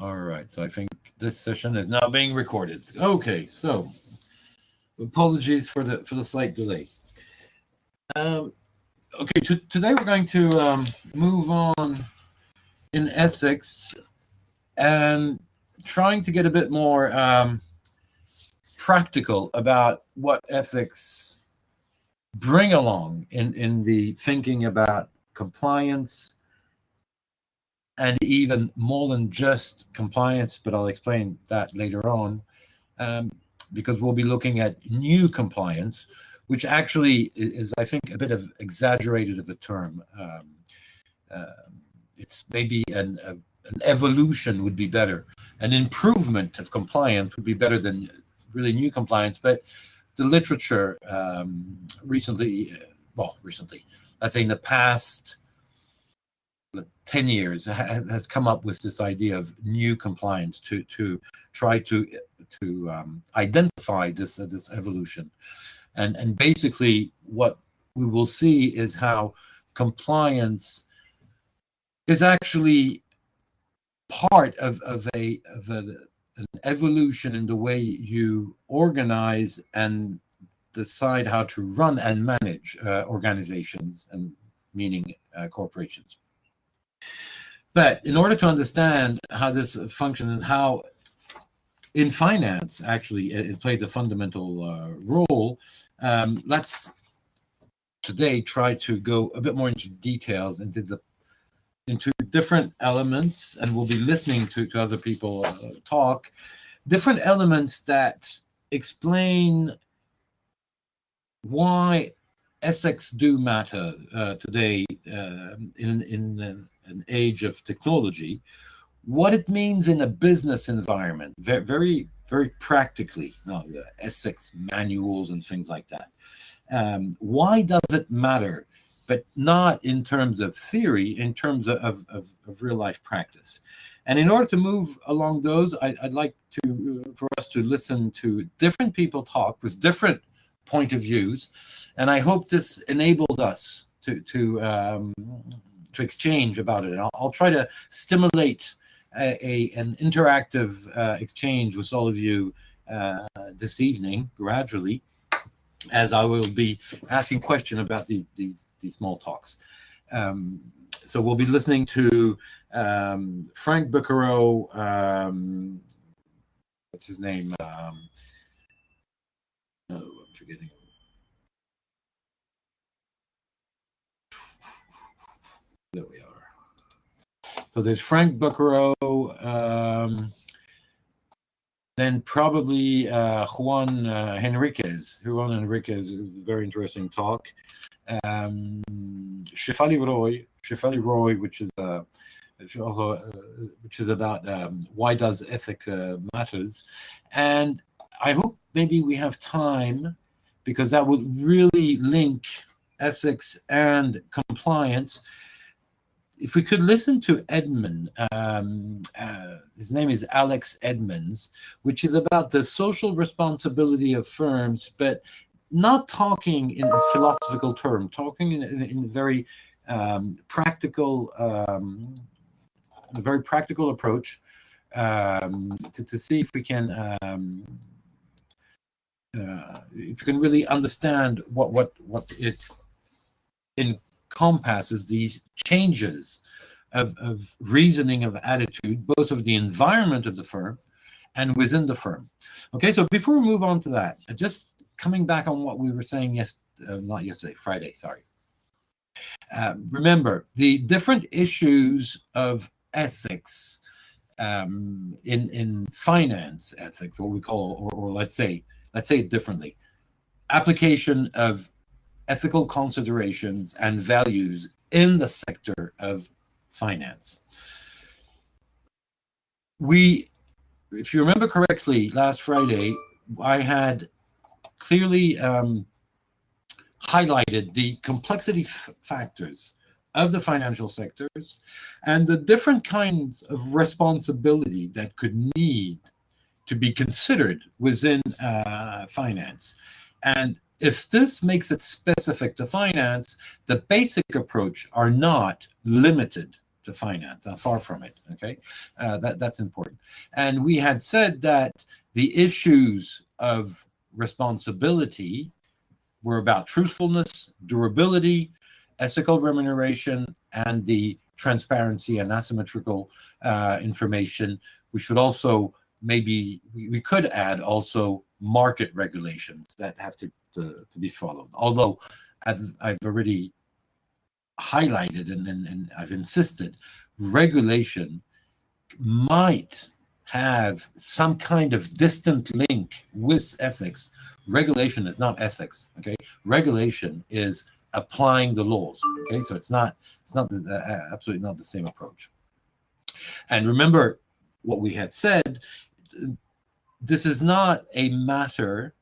All right, so I think this session is now being recorded. Okay, so apologies for the slight delay. Okay, today we're going to move on in ethics and trying to get a bit more practical about what ethics bring along in the thinking about compliance, and even more than just compliance, but I'll explain that later on, because we'll be looking at new compliance, which actually is, I think, a bit of exaggerated of a term. It's maybe an evolution would be better. An improvement of compliance would be better than really new compliance, but the literature recently, let's say in the past 10 years has come up with this idea of new compliance to try to identify this evolution, and basically what we will see is how compliance is actually part of an evolution in the way you organize and decide how to run and manage organizations, and meaning corporations. But in order to understand how this functions and how in finance actually it plays a fundamental role, let's today try to go a bit more into details into different elements, and we'll be listening to other people talk, different elements that explain why ethics do matter today in an age of technology, what it means in a business environment, very, very practically, ethics manuals and things like that. Why does it matter? But not in terms of theory, in terms of real life practice. And in order to move along those, I'd like for us to listen to different people talk with different point of views, and I hope this enables us to exchange about it. And I'll try to stimulate an interactive exchange with all of you this evening, gradually, as I will be asking questions about these small talks. So we'll be listening to Frank Bucaro, what's his name? I'm forgetting. There we are. So there's Frank Bucaro, then probably Juan Henriquez. Juan Henriquez, it was a very interesting talk. Shefali Roy, which is about why does ethics matters, and I hope maybe we have time, because that would really link ethics and compliance. If we could listen to Edmund, his name is Alex Edmonds, which is about the social responsibility of firms, but not talking in a philosophical term, talking in a very practical, a very practical approach to see if we can really understand what it encompasses, these changes of reasoning, of attitude, both of the environment of the firm and within the firm. Okay, so before we move on to that, just coming back on what we were saying Friday, sorry. Remember, the different issues of ethics in finance ethics, what we call, or let's say it differently, application of ethical considerations and values in the sector of finance. If you remember correctly, last Friday, I had clearly highlighted the complexity factors of the financial sectors and the different kinds of responsibility that could need to be considered within finance. And if this makes it specific to finance, the basic approach are not limited to finance. Far from it. Okay, that's important. And we had said that the issues of responsibility were about truthfulness, durability, ethical remuneration, and the transparency and asymmetrical information. We should also we could add also market regulations that have to be followed. Although, as I've already highlighted and I've insisted, regulation might have some kind of distant link with ethics. Regulation is not ethics. Okay, regulation is applying the laws. Okay, so it's not absolutely not the same approach. And remember what we had said. This is not a matter,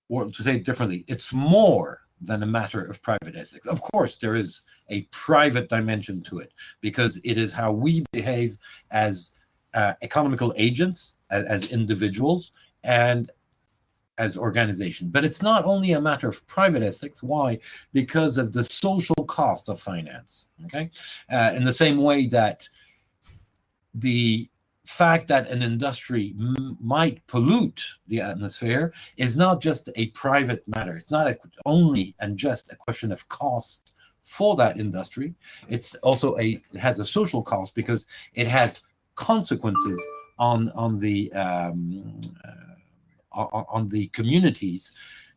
or to say it differently, it's more than a matter of private ethics. Of course, there is a private dimension to it, because it is how we behave as economical agents, as individuals, and as organizations. But it's not only a matter of private ethics. Why? Because of the social cost of finance. Okay, in the same way that the fact that an industry might pollute the atmosphere is not just a private matter. It's not only and just a question of cost for that industry. It's also it has a social cost, because it has consequences on the communities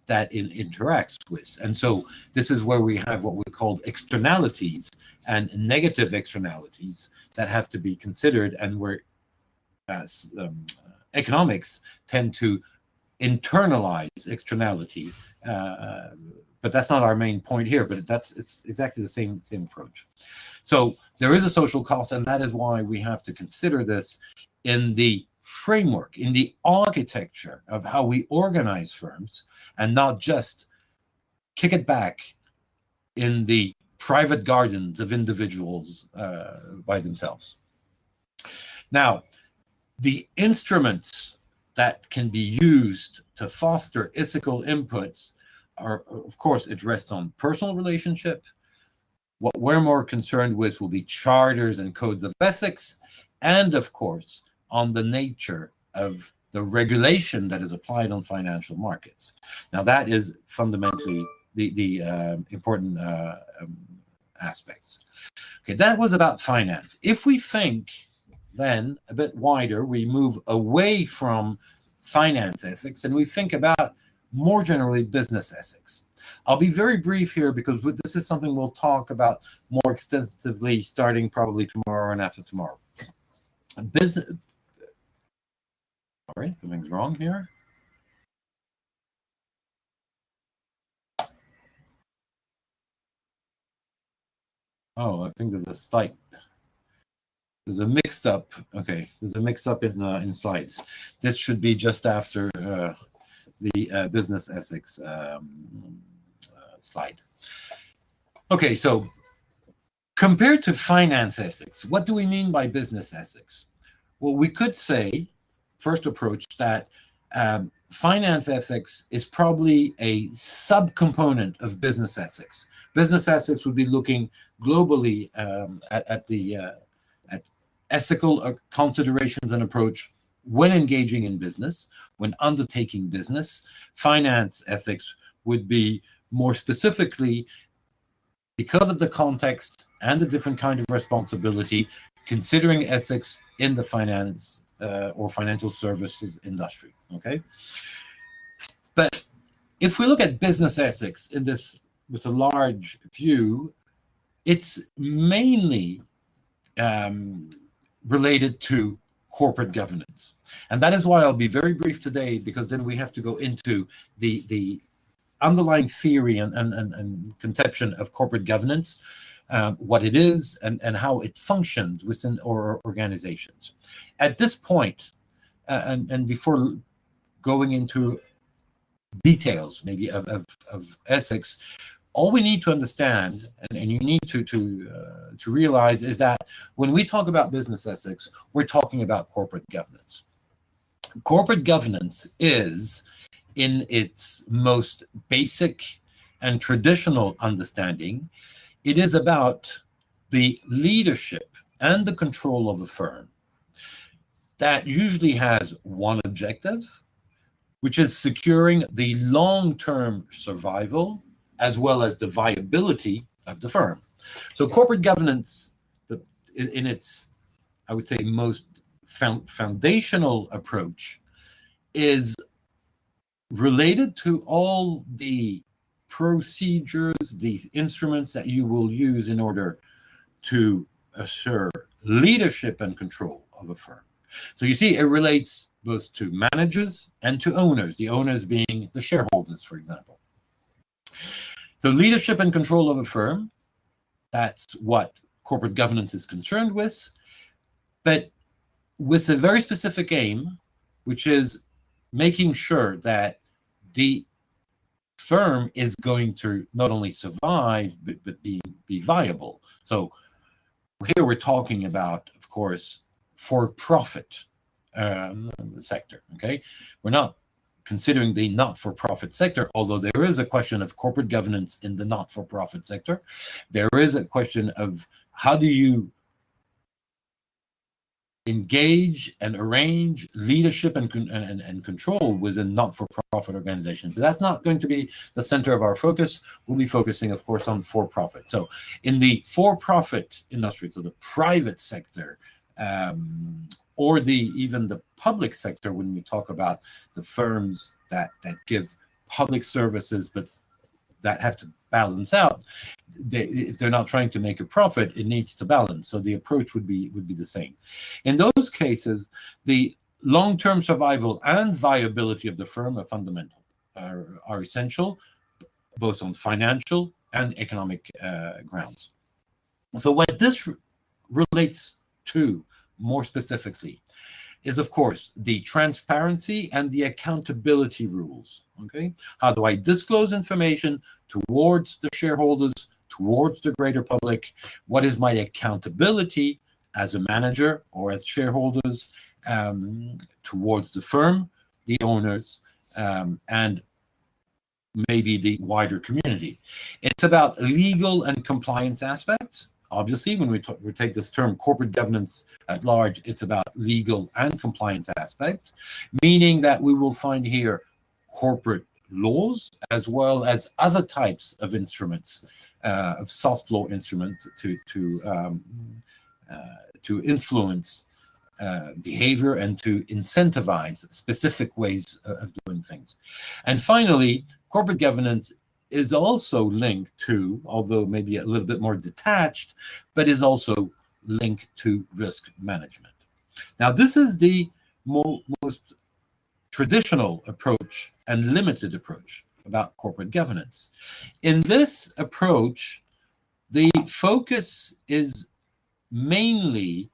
that it interacts with. And so this is where we have what we call externalities and negative externalities that have to be considered, and where economics tend to internalize externality, but that's not our main point here. But it's exactly the same approach. So there is a social cost, and that is why we have to consider this in the framework, in the architecture of how we organize firms, and not just kick it back in the private gardens of individuals by themselves. Now, the instruments that can be used to foster ethical inputs are, of course, it rests on personal relationship. What we're more concerned with will be charters and codes of ethics, and of course, on the nature of the regulation that is applied on financial markets. Now, that is fundamentally the important aspects. Okay, that was about finance. If we think then a bit wider, we move away from finance ethics and we think about more generally business ethics. I'll be very brief here, because this is something we'll talk about more extensively starting probably tomorrow and after tomorrow. Business. All right, something's wrong here. Oh, I think there's a mixed up. Okay, there's a mix up in slides. This should be just after the business ethics slide. Okay, so compared to finance ethics, what do we mean by business ethics? Well, we could say, first approach, that finance ethics is probably a subcomponent of business ethics. Business ethics would be looking globally at ethical considerations and approach when engaging in business, when undertaking business. Finance ethics would be more specifically, because of the context and the different kind of responsibility, considering ethics in the finance or financial services industry. Okay, but if we look at business ethics in this with a large view, it's mainly related to corporate governance, and that is why I'll be very brief today, because then we have to go into the underlying theory and conception of corporate governance, what it is and how it functions within our organizations. At this point, and before going into details maybe of ethics, all we need to understand, and you need to realize, is that when we talk about business ethics, we're talking about corporate governance. Corporate governance is, in its most basic and traditional understanding, it is about the leadership and the control of a firm that usually has one objective, which is securing the long-term survival as well as the viability of the firm. So corporate governance, in its, I would say, most foundational approach, is related to all the procedures, the instruments that you will use in order to assure leadership and control of a firm. So you see, it relates both to managers and to owners, the owners being the shareholders, for example. So leadership and control of a firm, that's what corporate governance is concerned with, but with a very specific aim, which is making sure that the firm is going to not only survive, but be viable. So here we're talking about, of course, for-profit sector, okay? We're not considering the not-for-profit sector, although there is a question of corporate governance in the not-for-profit sector. There is a question of how do you engage and arrange leadership and control within not-for-profit organizations. But that's not going to be the center of our focus. We'll be focusing, of course, on for-profit. So in the for-profit industry, so the private sector, or even the public sector, when we talk about the firms that give public services, but that have to balance out, if they're not trying to make a profit, it needs to balance. So the approach would be the same. In those cases, the long-term survival and viability of the firm are fundamental, are essential, both on financial and economic grounds. So what this relates to more specifically is, of course, the transparency and the accountability rules. Okay, how do I disclose information towards the shareholders, towards the greater public? What is my accountability as a manager or as shareholders towards the firm, the owners, and maybe the wider community? It's about legal and compliance aspects. Obviously, when we take this term corporate governance at large, it's about legal and compliance aspects, meaning that we will find here corporate laws as well as other types of instruments, of soft law instruments to influence behavior and to incentivize specific ways of doing things. And finally, corporate governance is also linked to, although maybe a little bit more detached, but is also linked to risk management. Now, this is the most traditional approach and limited approach about corporate governance. In this approach, the focus is mainly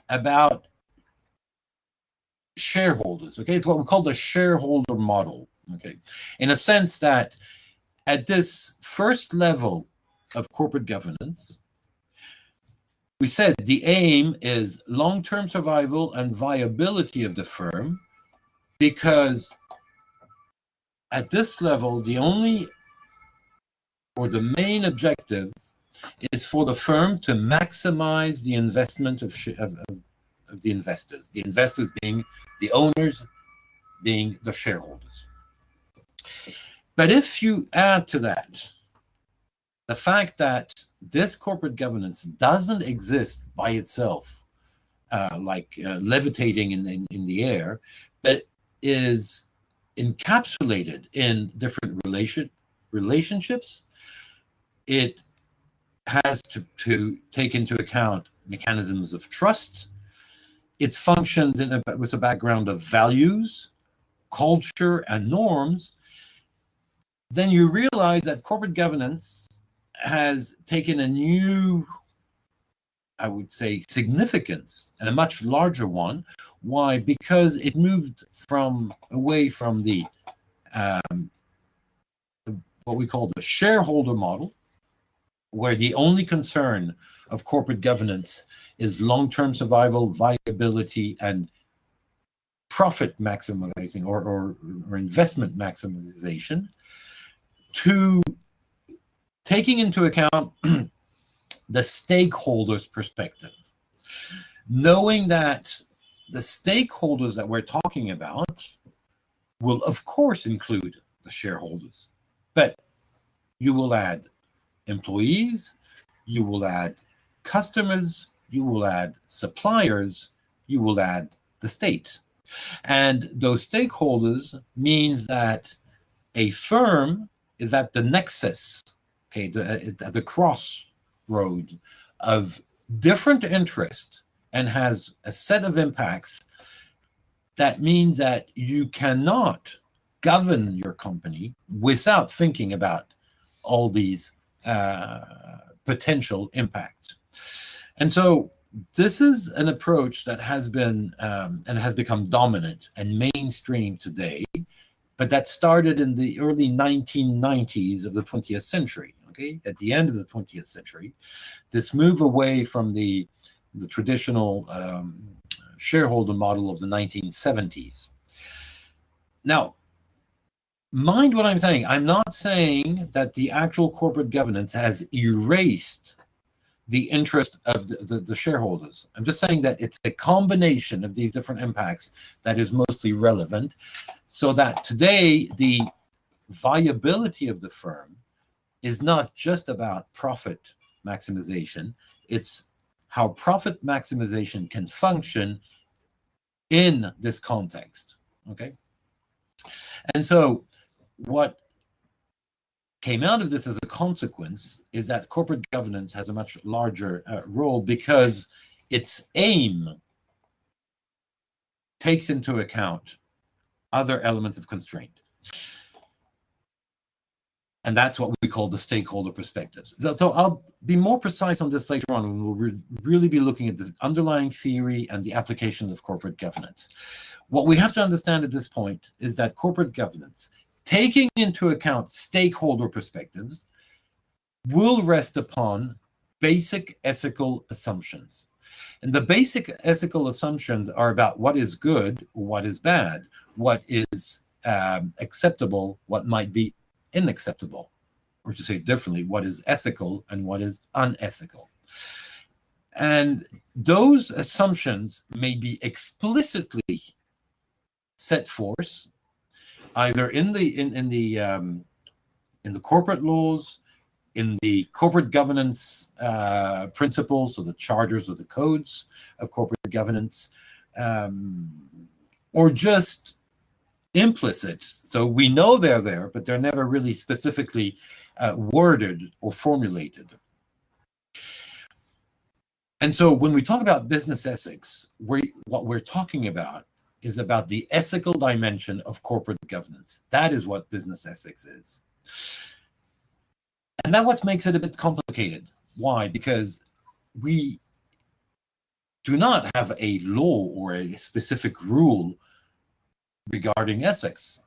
about shareholders, okay? It's what we call the shareholder model, okay? In a sense that at this first level of corporate governance, we said the aim is long-term survival and viability of the firm, because at this level, the main objective is for the firm to maximize the investment of the investors being the owners, being the shareholders. But if you add to that the fact that this corporate governance doesn't exist by itself, like levitating in the air, but is encapsulated in different relationships, it has to take into account mechanisms of trust. It functions with a background of values, culture, and norms. Then you realize that corporate governance has taken a new, I would say, significance, and a much larger one. Why? Because it moved away from the what we call the shareholder model, where the only concern of corporate governance is long-term survival, viability, and profit maximizing or investment maximization, to taking into account the stakeholders' perspective, knowing that the stakeholders that we're talking about will, of course, include the shareholders, but you will add employees, you will add customers, you will add suppliers, you will add the state. And those stakeholders means that a firm is at the nexus, okay, at the crossroad of different interests and has a set of impacts. That means that you cannot govern your company without thinking about all these potential impacts. And so this is an approach that has been and has become dominant and mainstream today, but that started in the early 1990s of the 20th century, okay? At the end of the 20th century, this move away from the traditional shareholder model of the 1970s. Now, mind what I'm saying. I'm not saying that the actual corporate governance has erased the interest of the shareholders. I'm just saying that it's a combination of these different impacts that is mostly relevant, so that today the viability of the firm is not just about profit maximization, it's how profit maximization can function in this context, okay? And so what came out of this as a consequence is that corporate governance has a much larger role, because its aim takes into account other elements of constraint. And that's what we call the stakeholder perspectives. So I'll be more precise on this later on, and we'll really be looking at the underlying theory and the application of corporate governance. What we have to understand at this point is that corporate governance, taking into account stakeholder perspectives, will rest upon basic ethical assumptions. And the basic ethical assumptions are about what is good, what is bad, what is acceptable, what might be unacceptable, or to say it differently, what is ethical and what is unethical. And those assumptions may be explicitly set forth either in the corporate laws, in the corporate governance principles, or the charters or the codes of corporate governance, or just implicit. So we know they're there, but they're never really specifically worded or formulated. And so when we talk about business ethics, what we're talking about is about the ethical dimension of corporate governance. That is what business ethics is. And that's what makes it a bit complicated. Why? Because we do not have a law or a specific rule regarding ethics,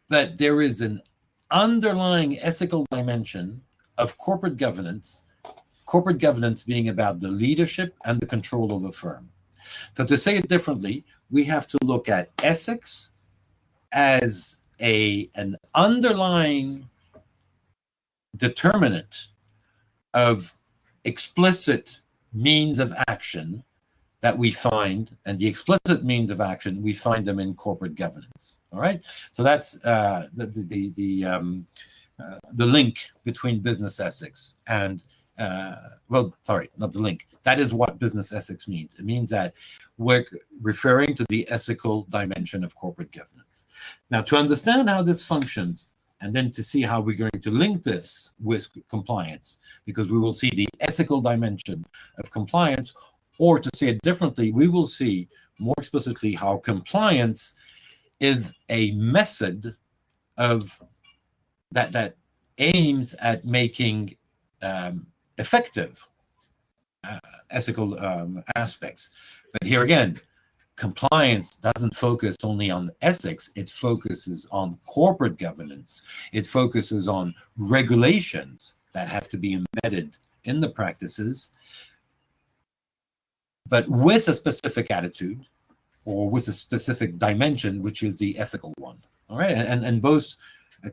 but there is an underlying ethical dimension of corporate governance being about the leadership and the control of a firm. So to say it differently, we have to look at ethics as an underlying determinant of explicit means of action that we find, and the explicit means of action, we find them in corporate governance. All right, so that's the link between business ethics and well, sorry, not the link. That is what business ethics means. It means that we're referring to the ethical dimension of corporate governance. Now, to understand how this functions, and then to see how we're going to link this with compliance, because we will see the ethical dimension of compliance, or to say it differently, we will see more explicitly how compliance is a method of that aims at making effective ethical aspects. But here again, compliance doesn't focus only on ethics, it focuses on corporate governance. It focuses on regulations that have to be embedded in the practices, but with a specific attitude or with a specific dimension, which is the ethical one. All right, and both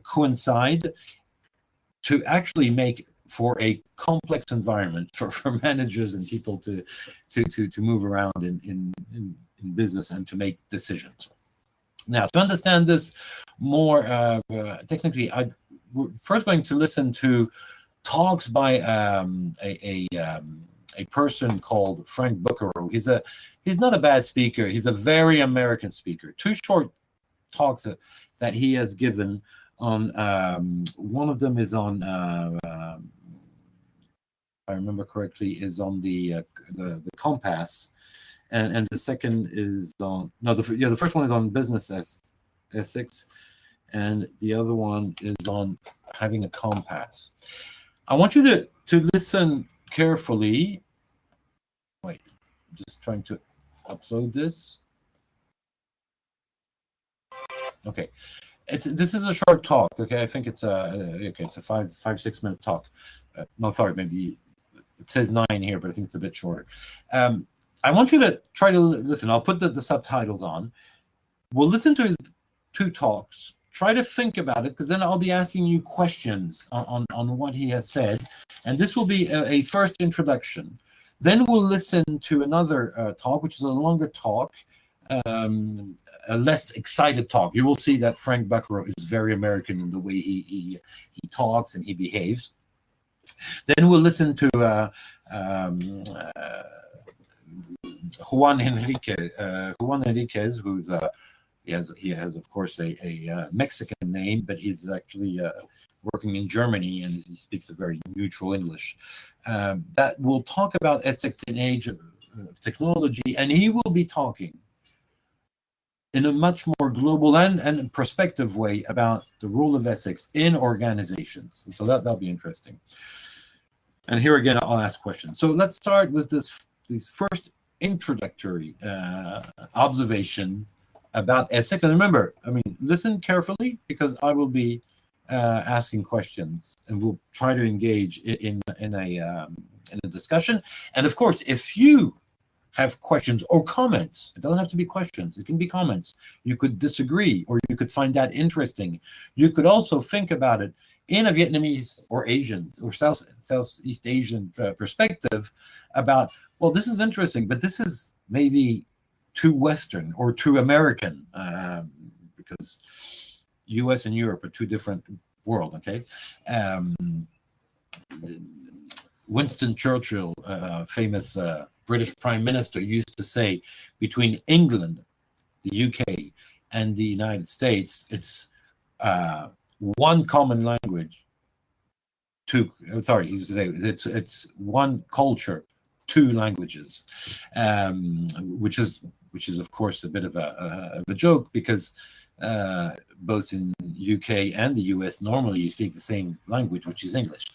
coincide to actually make for a complex environment for managers and people to move around in business and to make decisions. Now, to understand this more technically, we're first going to listen to talks by a person called Frank Bucaro. He's not a bad speaker. He's a very American speaker. Two short talks that he has given on. One of them is on. If I remember correctly, is on the compass, and the second is on the first one is on business ethics, and the other one is on having a compass. I want you to listen carefully. Wait, I'm just trying to upload this. Okay, this is a short talk. Okay, I think it's a 5-6 minute talk. No, sorry, maybe it says 9 here, but I think it's a bit shorter. I want you to try to listen. I'll put the subtitles on. We'll listen to 2 talks. Try to think about it, because then I'll be asking you questions on what he has said. And this will be a first introduction. Then we'll listen to another talk, which is a longer talk, a less excited talk. You will see that Frank Bucaro is very American in the way he talks and he behaves. Then we'll listen to Juan Enriquez, who's he has of course a Mexican name, but he's actually working in Germany, and he speaks a very neutral English. That will talk about ethics in age of technology, and he will be talking in a much more global and prospective way about the role of ethics in organizations. And so that'll be interesting. And here again, I'll ask questions. So let's start with these first introductory observation about ethics. And remember, I mean, listen carefully, because I will be asking questions, and we'll try to engage in a discussion. And of course, if you have questions or comments, it doesn't have to be questions, it can be comments. You could disagree, or you could find that interesting. You could also think about it in a Vietnamese or Asian or Southeast Asian perspective about, well, this is interesting, but this is maybe too Western or too American, because US and Europe are two different worlds, okay? Winston Churchill, famous British Prime Minister, used to say, between England, the UK, and the United States, it's one common language. It's one culture, 2 languages, which is of course a bit of a joke, because both in UK and the US normally you speak the same language, which is English.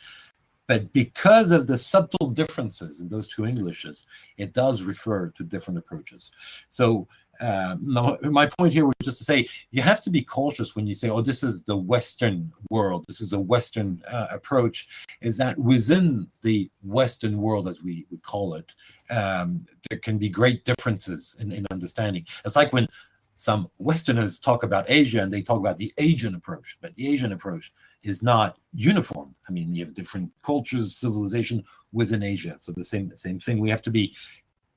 But because of the subtle differences in those 2 Englishes, it does refer to different approaches. So my point here was just to say, you have to be cautious when you say, oh, this is the Western world, this is a Western approach, is that within the Western world, as we call it, there can be great differences in understanding. It's like when some Westerners talk about Asia and they talk about the Asian approach, but the Asian approach is not uniform. I mean, you have different cultures, civilization within Asia. So the same thing. We have to be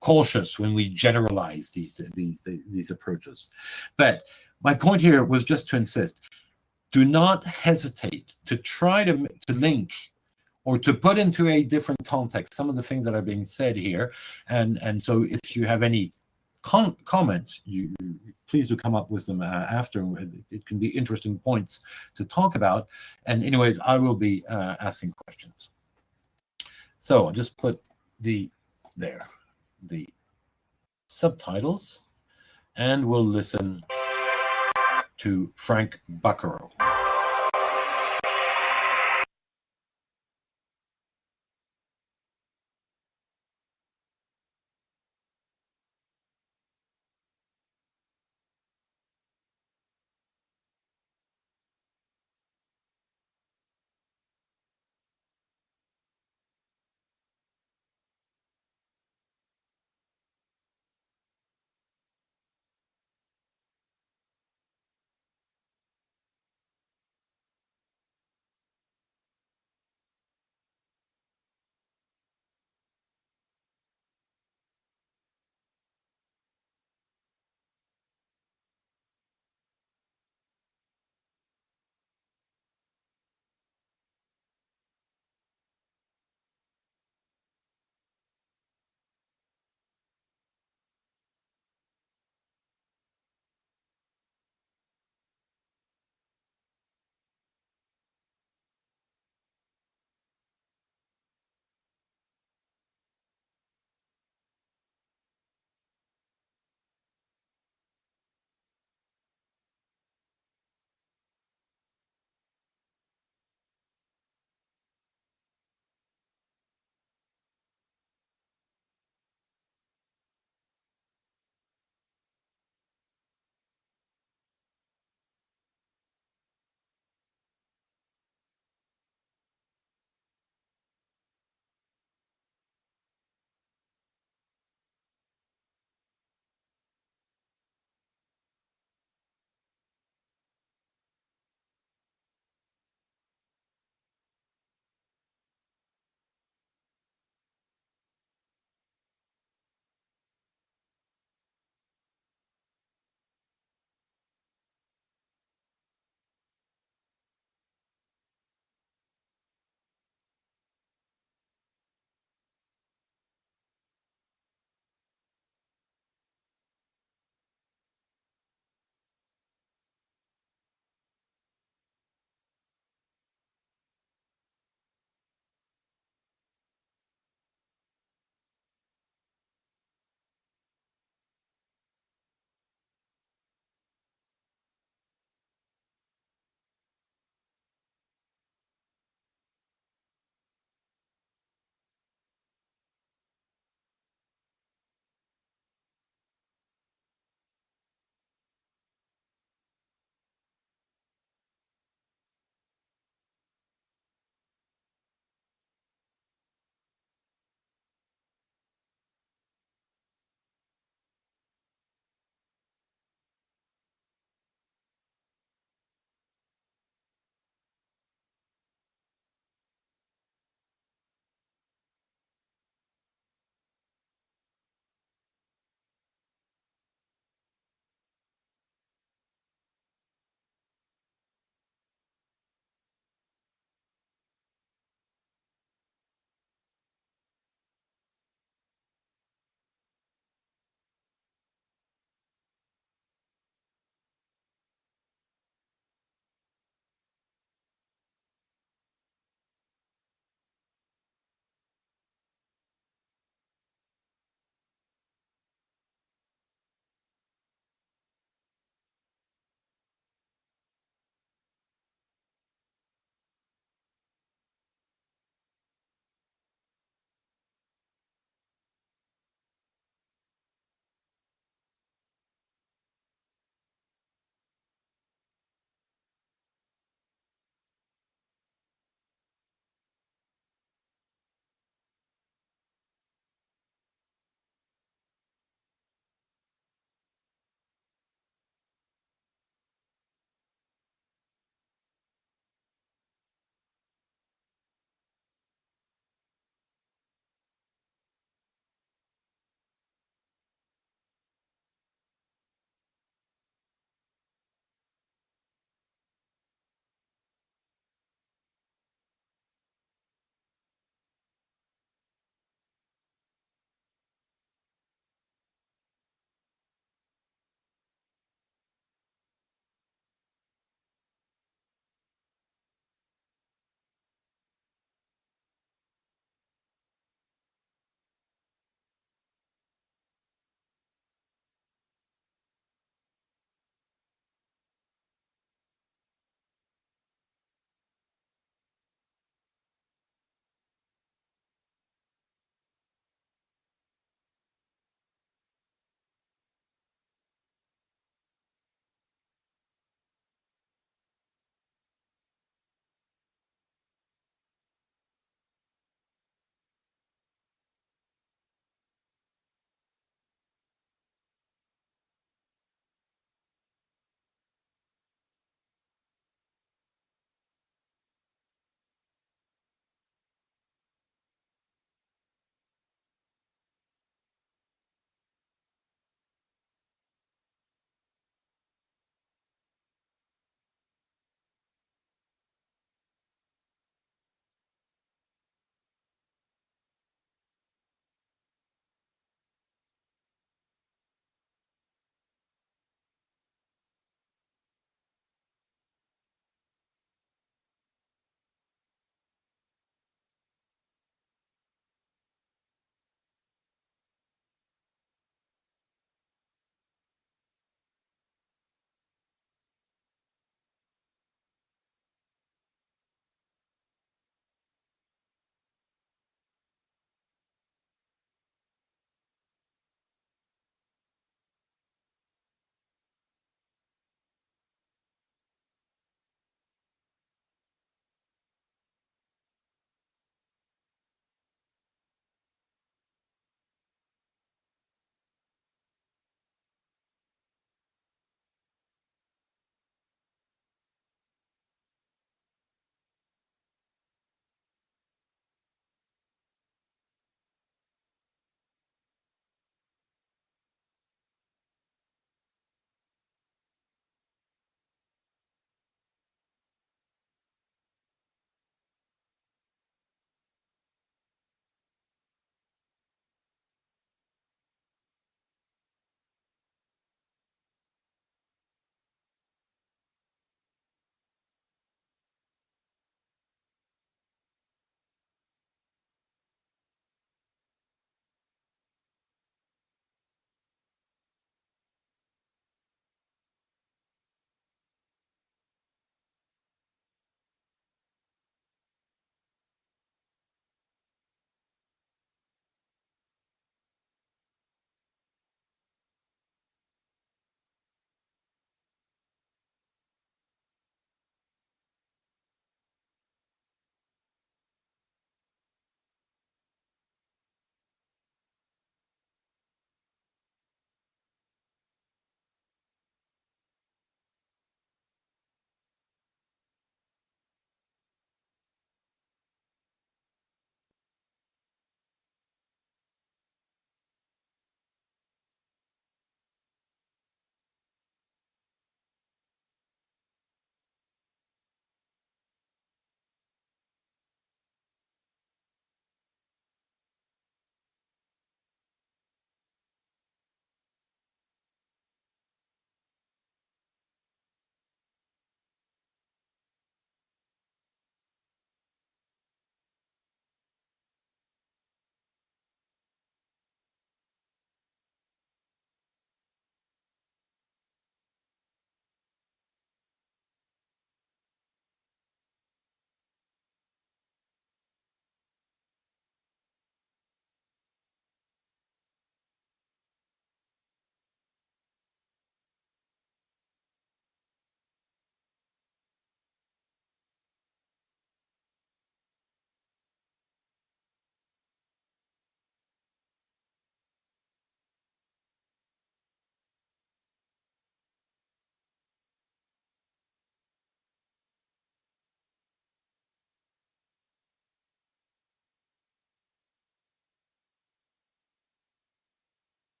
cautious when we generalize these approaches. But my point here was just to insist: do not hesitate to try to link or to put into a different context some of the things that are being said here. And so if you have any comments, you please do come up with them after. It can be interesting points to talk about. And anyways, I will be asking questions. So I'll just put the subtitles, and we'll listen to Frank Bucaro.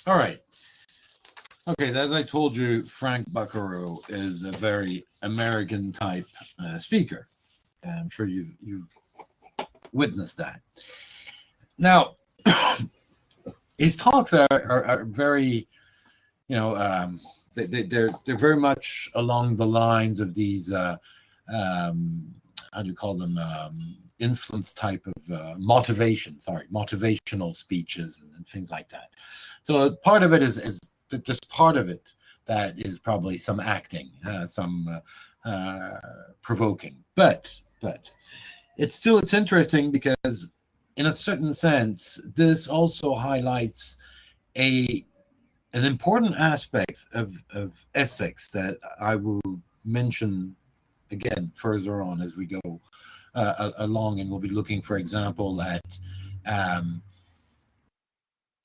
All right. Okay, as I told you, Frank Buckaroo is a very American type speaker. I'm sure you've witnessed that. Now, his talks are very, you know, they're very much along the lines of these how do you call them, influence type of motivational speeches and things like that. So part of it is just part of it that is probably some acting, some provoking, but it's interesting because in a certain sense this also highlights a an important aspect of ethics that I will mention again further on as we go along, and we'll be looking, for example, at um,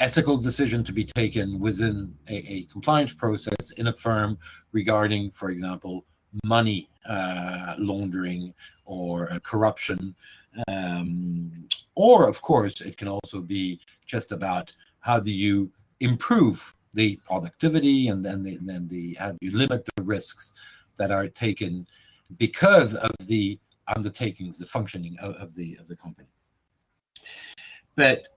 ethical decision to be taken within a compliance process in a firm regarding, for example, money laundering or corruption. Or, of course, it can also be just about how do you improve the productivity, and then the how do you limit the risks that are taken because of the undertakings, the functioning of the company. But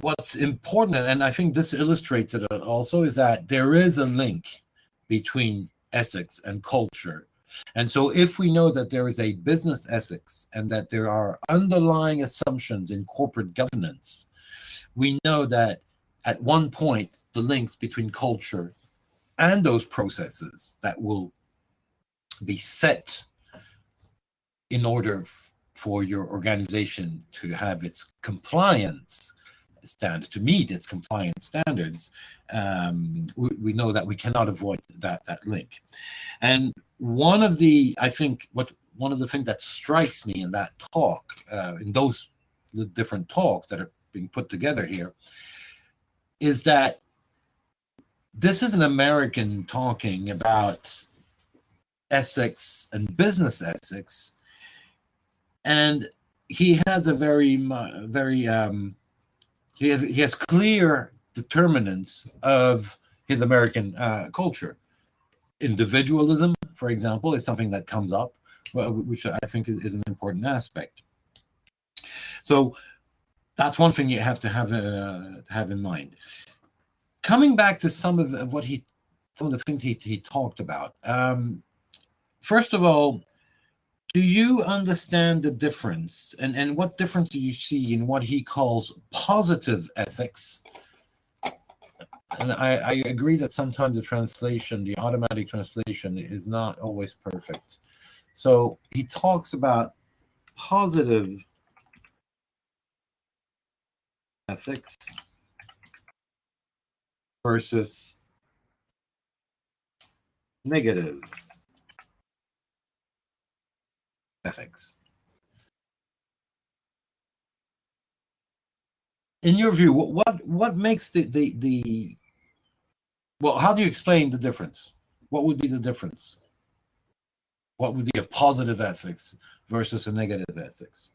what's important, and I think this illustrates it also, is that there is a link between ethics and culture. And so if we know that there is a business ethics and that there are underlying assumptions in corporate governance, we know that at one point the links between culture and those processes that will be set in order for your organization to have its compliance standard, to meet its compliance standards, we know that we cannot avoid that link. And one of the things that strikes me in that talk, in those the different talks that are being put together here, is that this is an American talking about ethics and business ethics, and he has a very he has clear determinants of his American culture. Individualism, for example, is something that comes up, which I think is an important aspect. So that's one thing you have to have in mind. Coming back to some of the things he talked about. First of all, do you understand the difference, and what difference do you see in what he calls positive ethics? And I agree that sometimes the automatic translation, is not always perfect. So he talks about positive ethics versus negative ethics. In your view, what makes the well, how do you explain the difference? What would be the difference? What would be a positive ethics versus a negative ethics?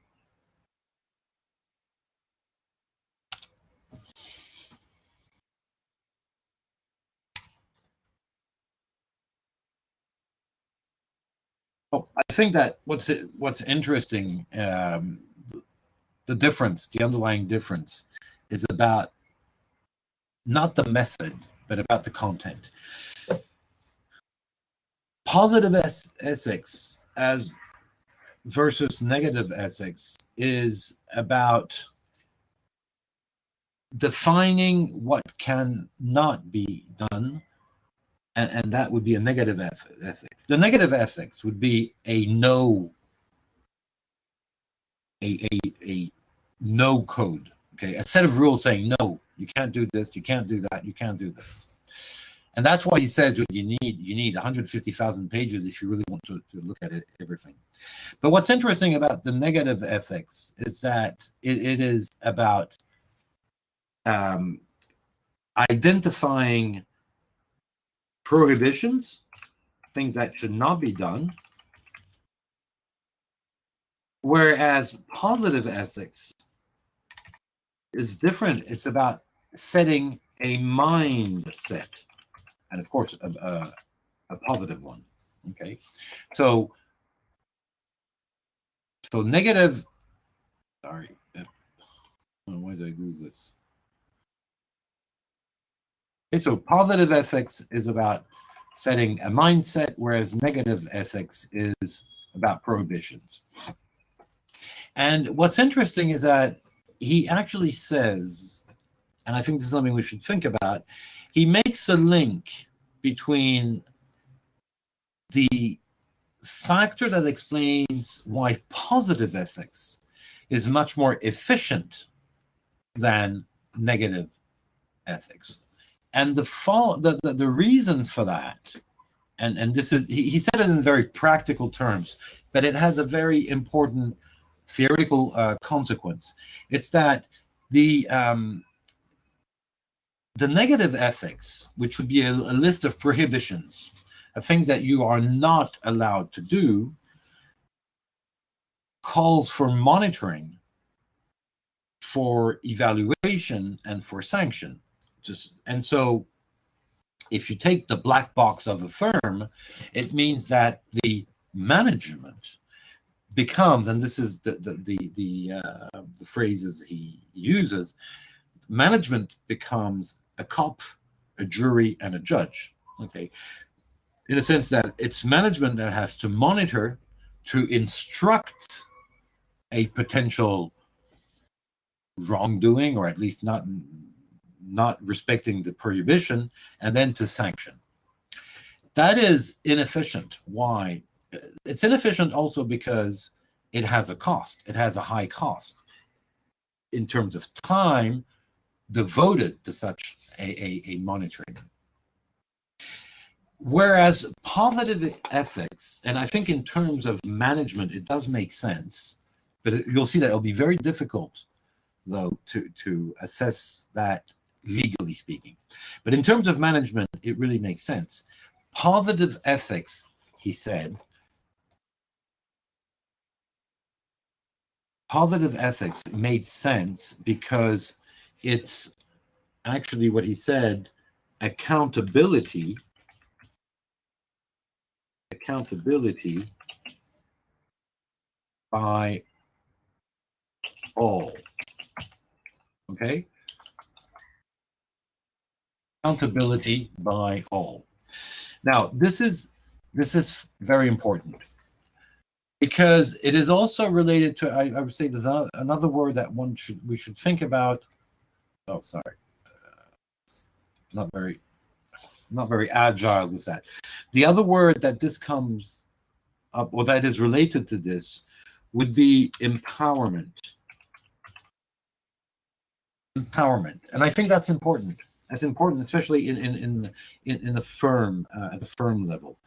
Well, I think that what's interesting, the difference, the underlying difference, is about not the method, but about the content. Positive ethics as versus negative ethics is about defining what cannot be done, and that would be a negative ethics. The negative ethics would be a no code, okay, a set of rules saying no, you can't do this, you can't do that, you can't do this. And that's why he says you need 150,000 pages if you really want to look at it, everything. But what's interesting about the negative ethics is that it is about identifying prohibitions, things that should not be done, whereas positive ethics is different. It's about setting a mindset, and of course a positive one. Okay, so negative. Sorry, why did I lose this? Okay, so positive ethics is about setting a mindset, whereas negative ethics is about prohibitions. And what's interesting is that he actually says, and I think this is something we should think about, he makes a link between the factor that explains why positive ethics is much more efficient than negative ethics. And the reason for that, and this is, he said it in very practical terms, but it has a very important theoretical consequence. It's that the negative ethics, which would be a list of prohibitions, of things that you are not allowed to do, calls for monitoring, for evaluation, and for sanction. And so if you take the black box of a firm, it means that the management becomes, and this is the phrases he uses, management becomes a cop, a jury, and a judge. Okay, in a sense that it's management that has to monitor, to instruct a potential wrongdoing, or at least not respecting the prohibition, and then to sanction. That is inefficient. Why? It's inefficient also because it has a cost. It has a high cost in terms of time devoted to such a monitoring. Whereas positive ethics, and I think in terms of management, it does make sense, but you'll see that it'll be very difficult, though, to assess that legally speaking. But in terms of management, it really makes sense. Positive ethics, he said, positive ethics made sense because it's actually what he said, accountability by all. Okay? Accountability by all. Now, this is very important because it is also related to, I would say there's another word that we should think about. Oh, sorry. Not very agile with that. The other word that this comes up, or that is related to this, would be empowerment. Empowerment, and I think that's important. That's important, especially in the firm, at the firm level.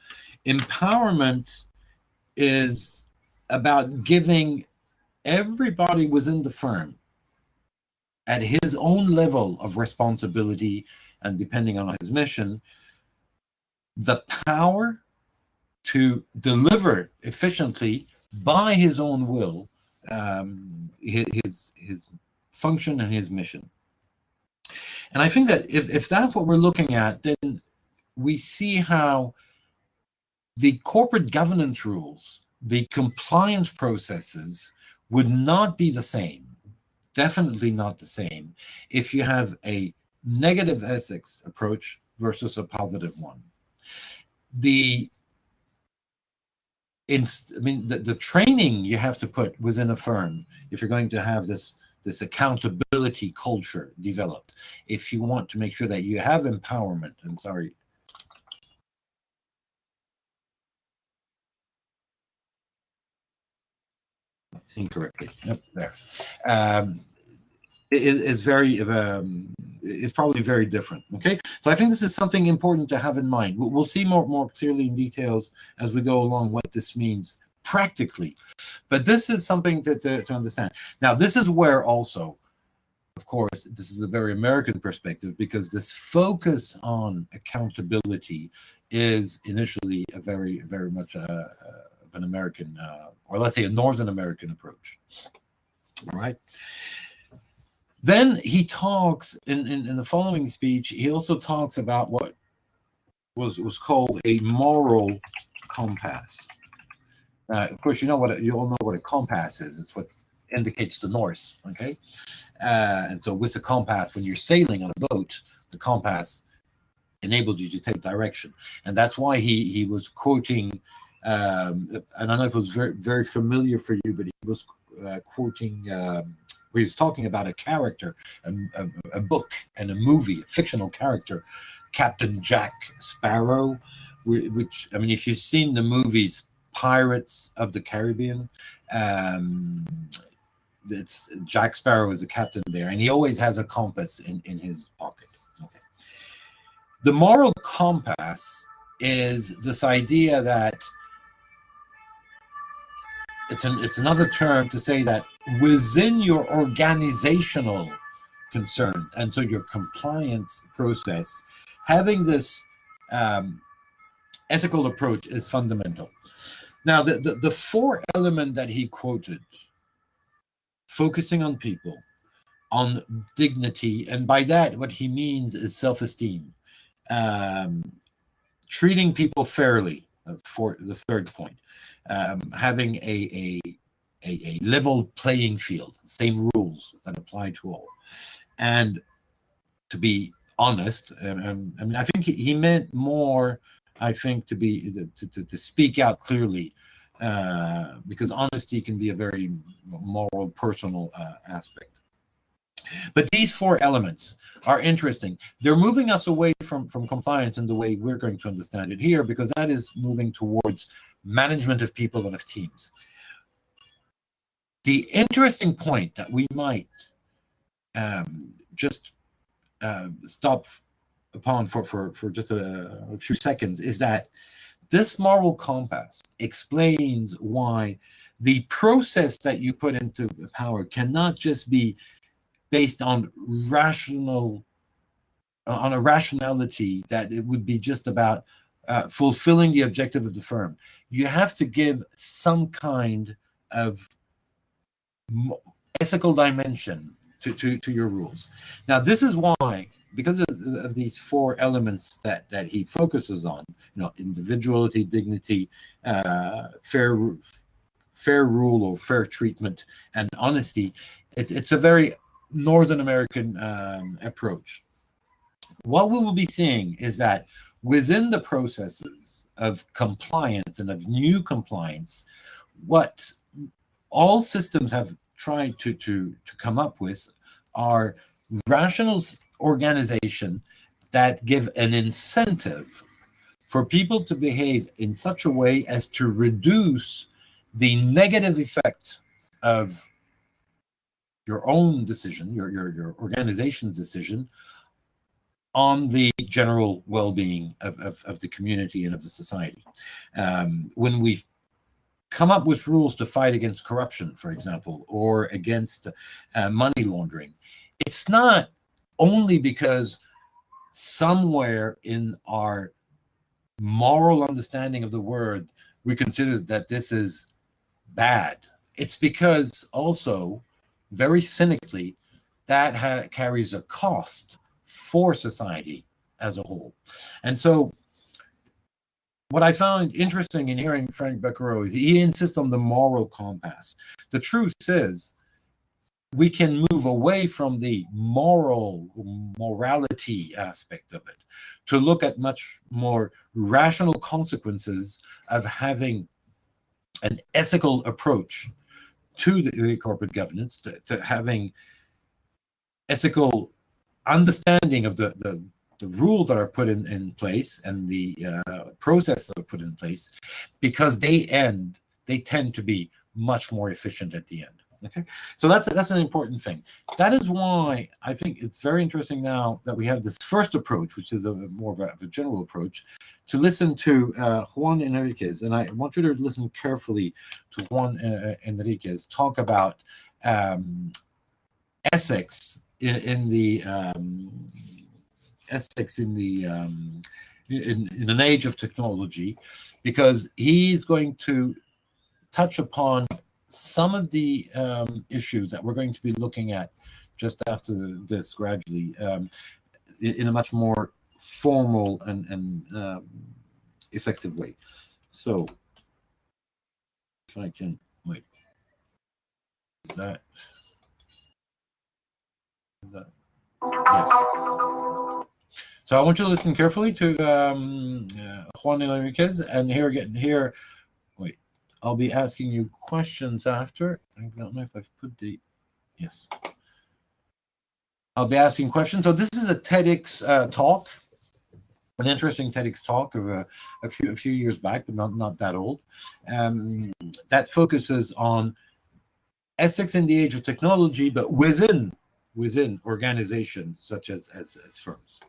Empowerment is about giving everybody within the firm, at his own level of responsibility and depending on his mission, the power to deliver efficiently by his own will his function and his mission. And I think that if that's what we're looking at, then we see how the corporate governance rules, the compliance processes would not be the same, definitely not the same, if you have a negative ethics approach versus a positive one. The training you have to put within a firm, if you're going to have this accountability culture developed, if you want to make sure that you have empowerment, and sorry, incorrectly, yep, there, is very, it's probably very different. Okay, so I think this is something important to have in mind. We'll see more clearly in details as we go along what this means practically, but this is something to understand. Now, this is where also, of course, this is a very American perspective, because this focus on accountability is initially a very much of an American, or let's say a Northern American approach. All right. Then he talks in the following speech. He also talks about what was called a moral compass. Of course, you all know what a compass is. It's what indicates the north. Okay, and so with a compass, when you're sailing on a boat, the compass enables you to take direction, and that's why he was quoting. And I don't know if it was very very familiar for you, but he was quoting. Where he's talking about a character, a book, and a movie, a fictional character, Captain Jack Sparrow, which, I mean, if you've seen the movies Pirates of the Caribbean, it's Jack Sparrow is the captain there, and he always has a compass in his pocket. Okay. The moral compass is this idea that it's another term to say that within your organizational concern, and so your compliance process, having this ethical approach is fundamental. Now, the four element that he quoted, focusing on people, on dignity, and by that what he means is self-esteem, treating people fairly, for the third point, having a level playing field, same rules that apply to all, and to be honest. I mean, I think he meant more. I think to speak out clearly, because honesty can be a very moral, personal aspect. But these four elements are interesting. They're moving us away from compliance in the way we're going to understand it here, because that is moving towards management of people and of teams. The interesting point that we might just stop upon for just a few seconds is that this moral compass explains why the process that you put into power cannot just be based on a rationality that it would be just about fulfilling the objective of the firm. You have to give some kind of ethical dimension to your rules. Now, this is why, because of these four elements that he focuses on, individuality, dignity, fair rule or fair treatment, and honesty, it's a very Northern American approach. What we will be seeing is that within the processes of compliance and of new compliance, what all systems have tried to come up with are rational organization that give an incentive for people to behave in such a way as to reduce the negative effect of your own decision, your organization's decision, on the general well-being of the community and of the society. When we come up with rules to fight against corruption, for example, or against money laundering, it's not only because somewhere in our moral understanding of the word we consider that this is bad. It's because also, very cynically, that carries a cost for society as a whole. And so what I found interesting in hearing Frank Becquerel is he insists on the moral compass. The truth is, we can move away from the morality aspect of it to look at much more rational consequences of having an ethical approach to the corporate governance, to having ethical understanding of the rules that are put in place and the process that are put in place, because they tend to be much more efficient at the end. Okay, so that's an important thing. That is why I think it's very interesting now that we have this first approach, which is more of a general approach, to listen to Juan Enriquez. And I want you to listen carefully to Juan Enriquez talk about ethics in an age of technology, because he's going to touch upon some of the issues that we're going to be looking at just after this gradually, in a much more formal and effective way. So if I can wait, is that yes. So I want you to listen carefully to Juan Enriquez, and here. Wait, I'll be asking you questions after. I don't know if I've put the yes. I'll be asking questions. So this is a TEDx talk, an interesting TEDx talk of a few years back, but not that old. That focuses on ethics in the age of technology, but within organizations such as firms.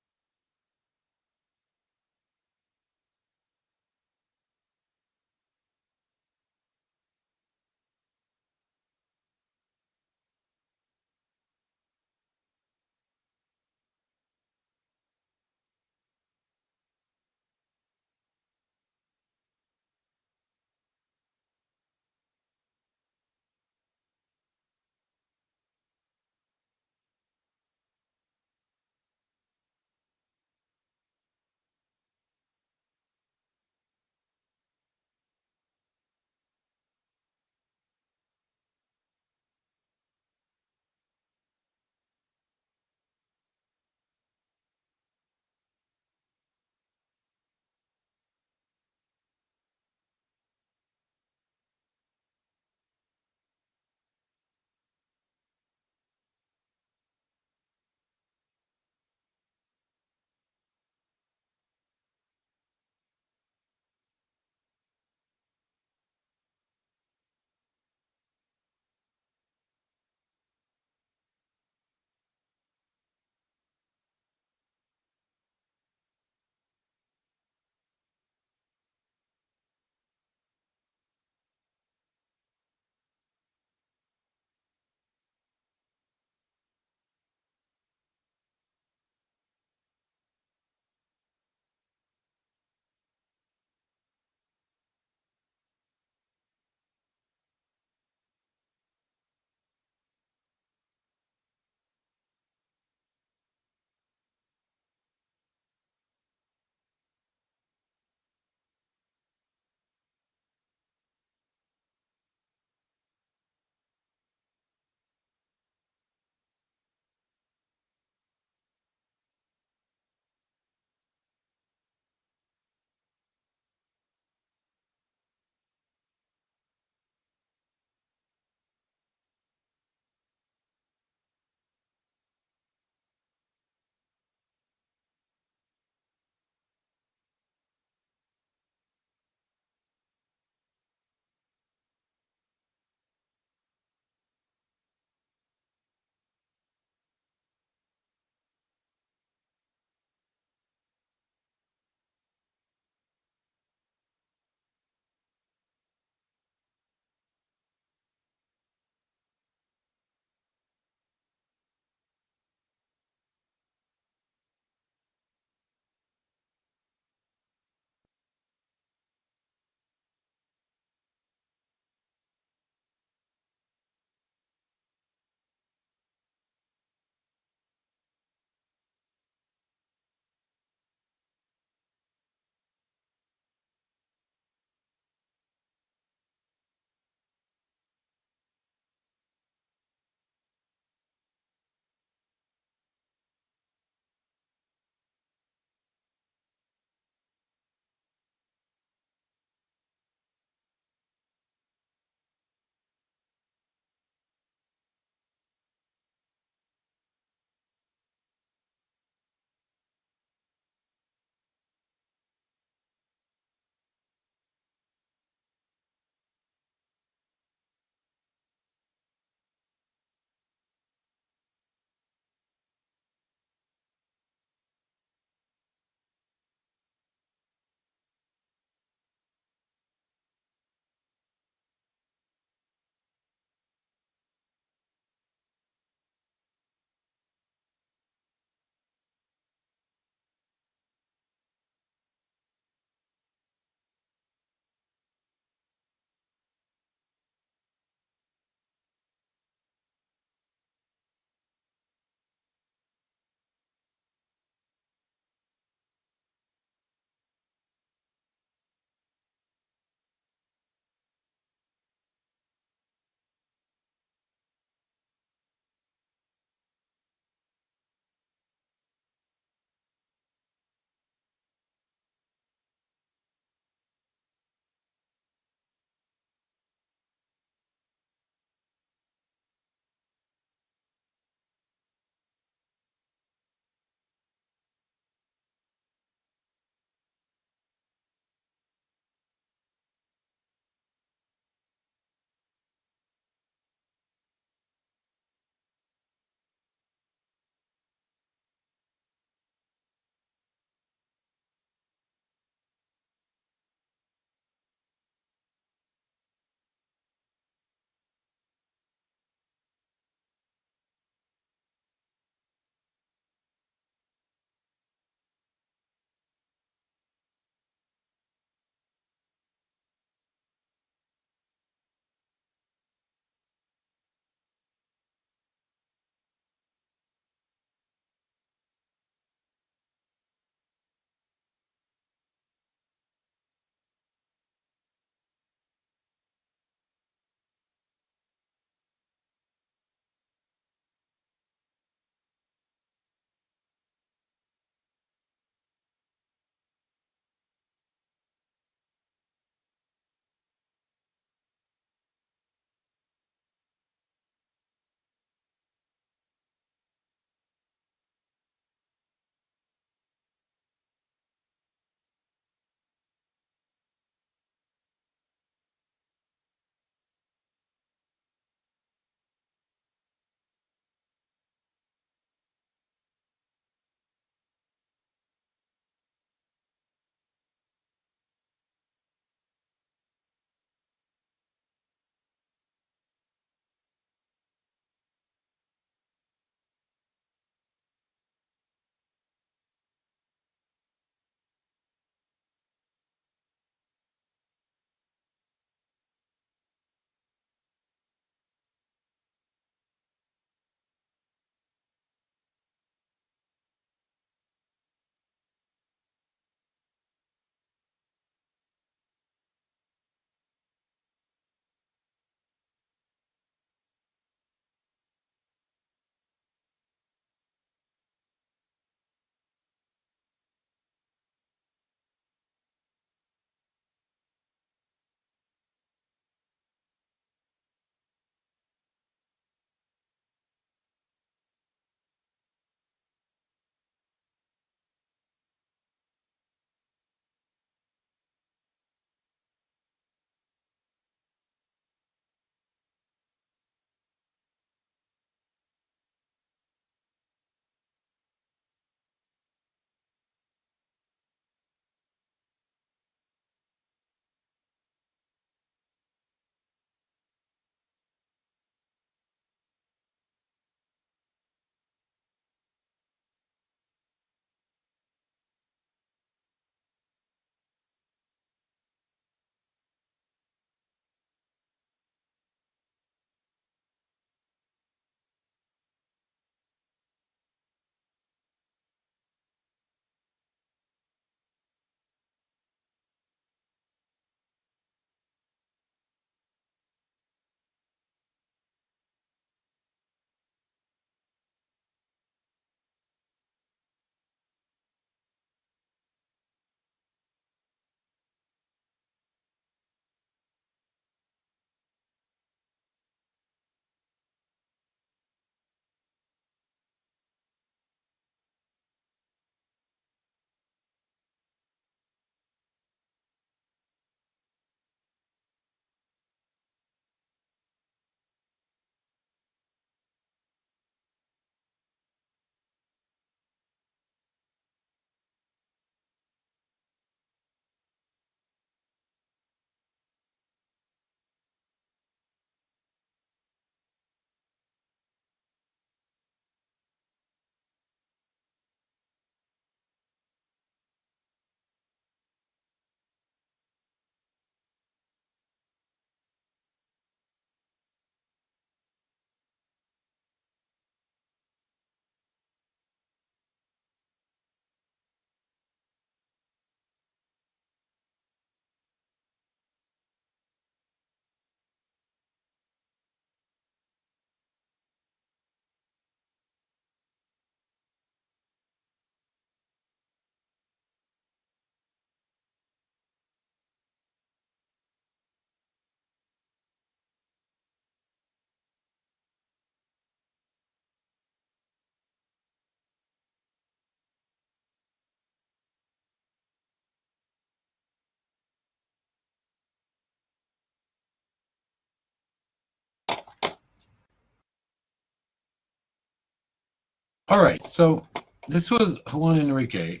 All right, so this was Juan Enrique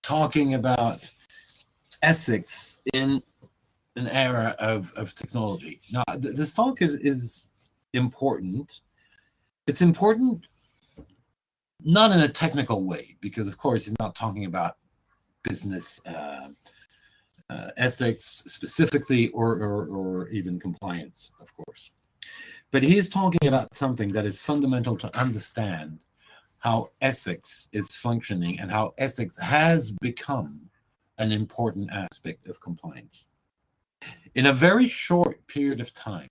talking about ethics in an era of technology. Now, this talk is important. It's important not in a technical way, because of course he's not talking about business ethics specifically, or even compliance, of course. But he is talking about something that is fundamental to understand how ethics is functioning and how ethics has become an important aspect of compliance. In a very short period of time,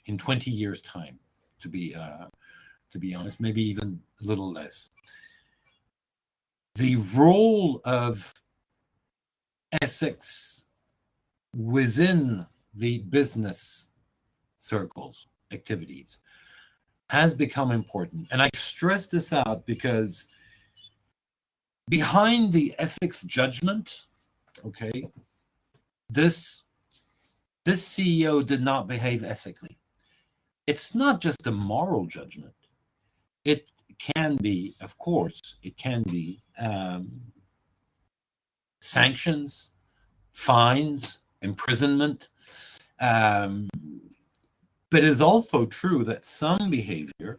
in 20 years' time, to be honest, maybe even a little less, the role of ethics within the business circles, activities, has become important. And I stress this out because behind the ethics judgment, okay, this CEO did not behave ethically. It's not just a moral judgment. It can be, of course, it can be sanctions, fines, imprisonment. But it is also true that some behavior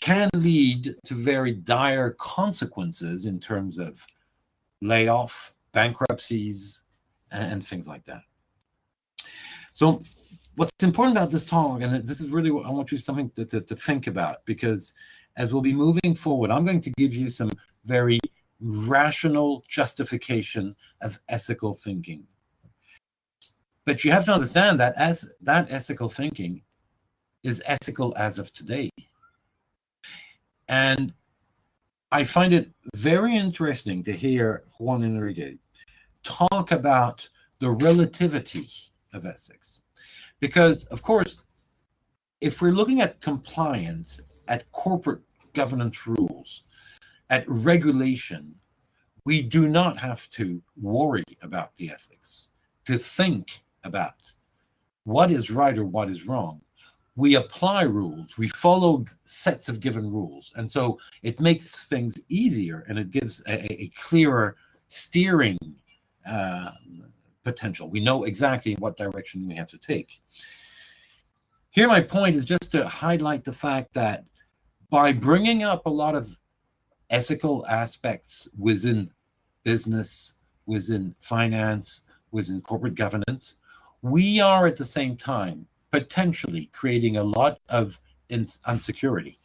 can lead to very dire consequences in terms of layoff, bankruptcies, and things like that. So what's important about this talk, and this is really what I want you something to think about, because as we'll be moving forward, I'm going to give you some very rational justification of ethical thinking. But you have to understand that as that ethical thinking is ethical as of today. And I find it very interesting to hear Juan Enrique talk about the relativity of ethics. Because, of course, if we're looking at compliance, at corporate governance rules, at regulation, we do not have to worry about the ethics, to think about what is right or what is wrong. We apply rules, we follow sets of given rules. And so it makes things easier, and it gives a clearer steering potential. We know exactly what direction we have to take. Here, my point is just to highlight the fact that by bringing up a lot of ethical aspects within business, within finance, within corporate governance, we are at the same time potentially creating a lot of insecurity.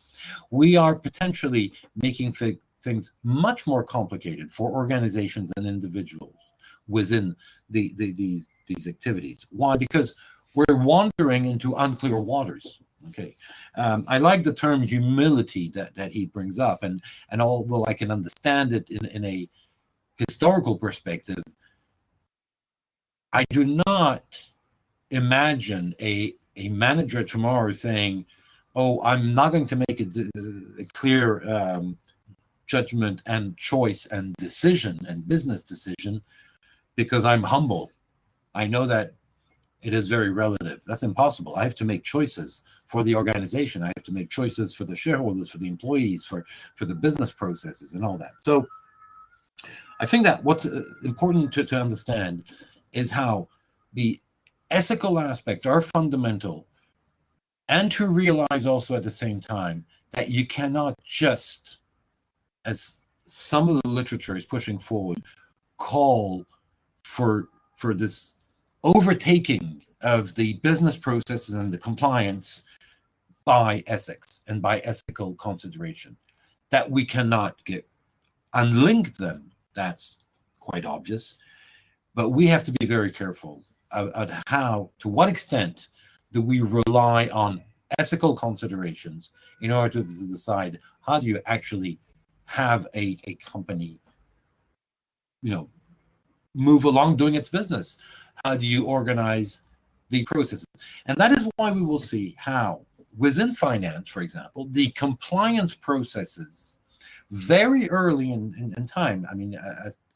We are potentially making things much more complicated for organizations and individuals within these activities. Why? Because we're wandering into unclear waters. Okay, I like the term humility that he brings up, and although I can understand it in a historical perspective, I do not imagine a manager tomorrow saying, "Oh, I'm not going to make a clear judgment and choice and decision and business decision because I'm humble. I know that it is very relative." That's impossible. I have to make choices for the organization. I have to make choices for the shareholders, for the employees, for the business processes and all that. So I think that what's important to understand is how the ethical aspects are fundamental, and to realize also at the same time that you cannot just, as some of the literature is pushing forward, call for this overtaking of the business processes and the compliance by ethics and by ethical consideration. That we cannot unlink them, that's quite obvious, but we have to be very careful at to what extent do we rely on ethical considerations in order to decide how do you actually have a company, move along doing its business. How do you organize the processes? And that is why we will see how within finance, for example, the compliance processes very early in time, I mean,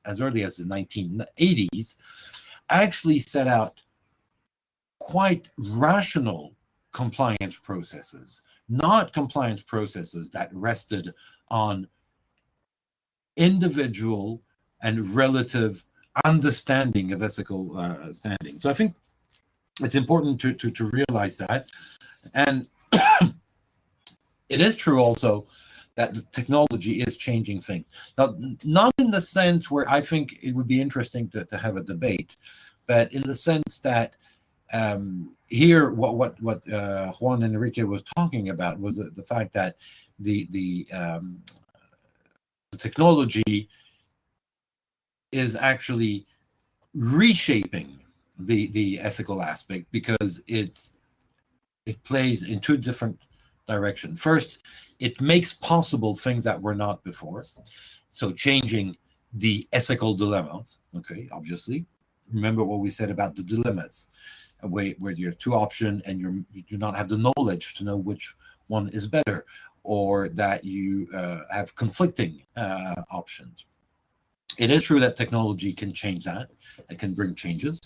as early as the 1980s, actually set out quite rational compliance processes not compliance processes that rested on individual and relative understanding of ethical standing. So I think it's important to realize that. And it is true also that the technology is changing things. Now, not in the sense where I think it would be interesting to have a debate, but in the sense that here, what Juan Enrique was talking about was the fact that the technology is actually reshaping the ethical aspect, because it plays in two different directions. First, it makes possible things that were not before, so changing the ethical dilemmas. Okay, obviously, remember what we said about the dilemmas, where you have two options and you do not have the knowledge to know which one is better, or that you have conflicting options. It is true that technology can change that. It can bring changes.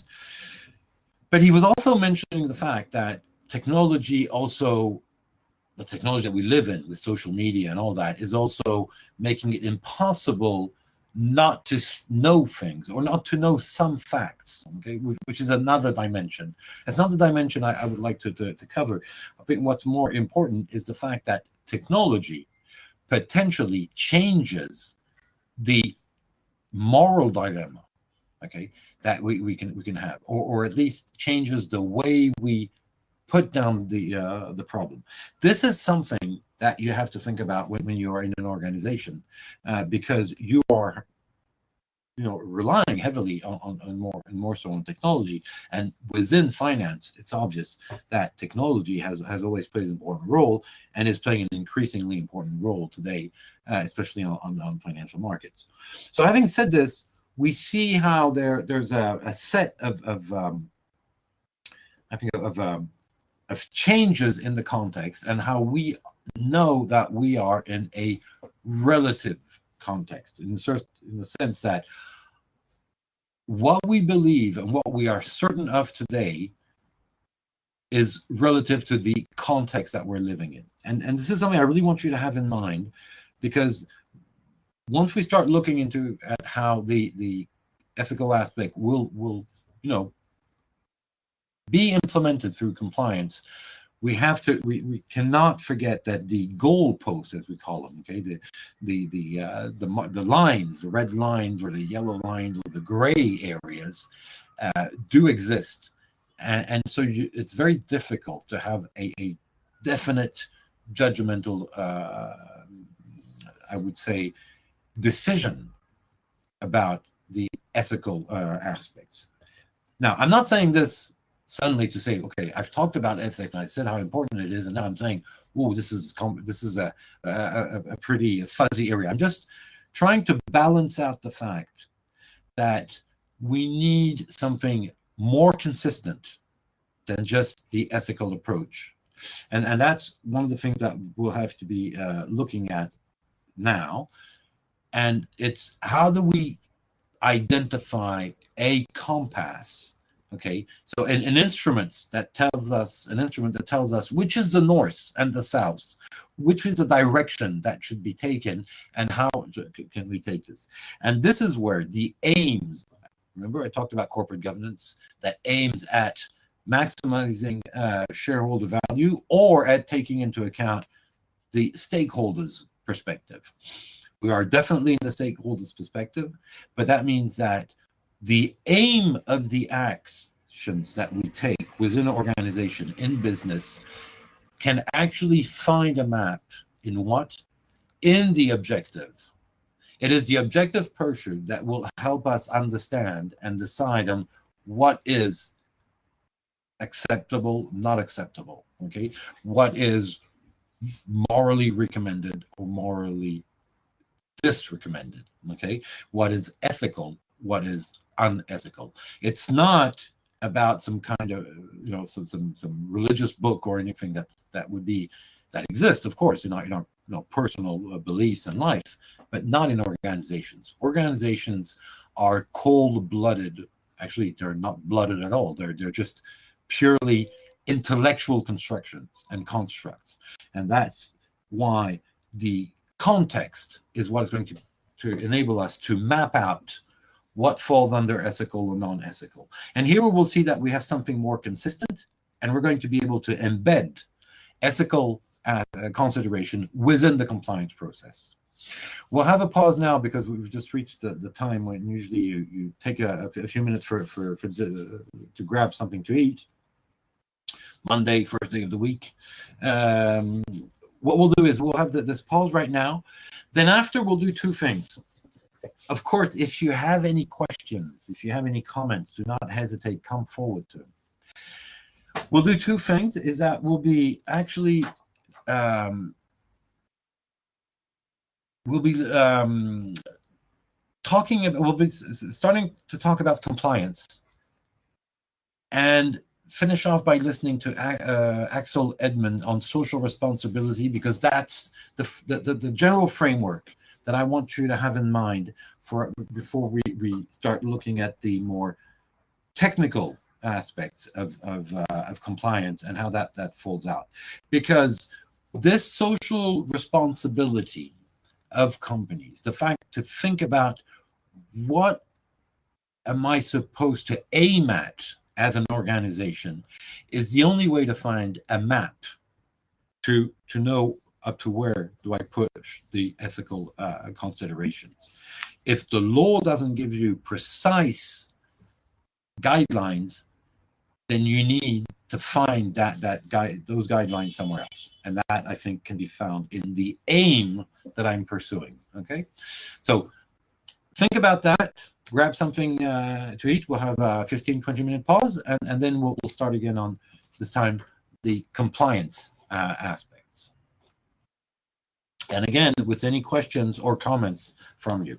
But he was also mentioning the fact that technology also, the technology that we live in with social media and all that, is also making it impossible not to know things, or not to know some facts, okay, which is another dimension. It's not the dimension I would like to cover. I think what's more important is the fact that technology potentially changes the moral dilemma, okay, that we can have, or at least changes the way we put down the problem. This is something that you have to think about when you are in an organization, because you are, relying heavily on more so on technology. And within finance, it's obvious that technology has always played an important role, and is playing an increasingly important role today, especially on financial markets. So having said this, we see how there's a set of changes in the context, and how we know that we are in a relative context, in the sense that what we believe and what we are certain of today is relative to the context that we're living in. And this is something I really want you to have in mind, because once we start looking at how the ethical aspect will be implemented through compliance, we cannot forget that the goalposts, as we call them, okay, the lines, the red lines or the yellow lines or the gray areas, do exist, and so it's very difficult to have a definite judgmental, I would say, decision about the ethical aspects. Now, I'm not saying this suddenly to say, okay, I've talked about ethics and I said how important it is, and now I'm saying, oh, this is a pretty fuzzy area. I'm just trying to balance out the fact that we need something more consistent than just the ethical approach, and that's one of the things that we'll have to be looking at now. And it's, how do we identify a compass? Okay, so an instrument that tells us which is the north and the south, which is the direction that should be taken, and how can we take this? And this is where the aims, remember I talked about corporate governance, that aims at maximizing shareholder value, or at taking into account the stakeholders' perspective. We are definitely in the stakeholders' perspective, but that means that the aim of the actions that we take within an organization, in business, can actually find a map in what? In the objective. It is the objective pursuit that will help us understand and decide on what is acceptable, not acceptable, okay? What is morally recommended or morally disrecommended, okay? What is ethical, what is unethical. It's not about some kind of, some religious book or anything that exists, of course, in our personal beliefs and life, but not in organizations. Organizations are cold-blooded. Actually, they're not blooded at all. They're just purely intellectual constructions and constructs. And that's why the context is what is going to enable us to map out what falls under ethical or non-ethical. And here we will see that we have something more consistent, and we're going to be able to embed ethical consideration within the compliance process. We'll have a pause now because we've just reached the time when usually you take a few minutes to grab something to eat. Monday, first day of the week. What we'll do is we'll have this pause right now. Then after, we'll do two things. Of course, if you have any questions, if you have any comments, do not hesitate, come forward to them. We'll do two things, is that we'll be actually we'll be starting to talk about compliance, and finish off by listening to Axel Edmond on social responsibility, because that's the general framework that I want you to have in mind before we start looking at the more technical aspects of compliance and how that folds out. Because this social responsibility of companies, the fact to think about what am I supposed to aim at as an organization, is the only way to find a map to know up to where do I push the ethical considerations. If the law doesn't give you precise guidelines, then you need to find those guidelines somewhere else. And that, I think, can be found in the aim that I'm pursuing. Okay, so think about that. Grab something to eat. We'll have a 15-20 minute pause, and then we'll start again on, this time, the compliance aspects. And again, with any questions or comments from you.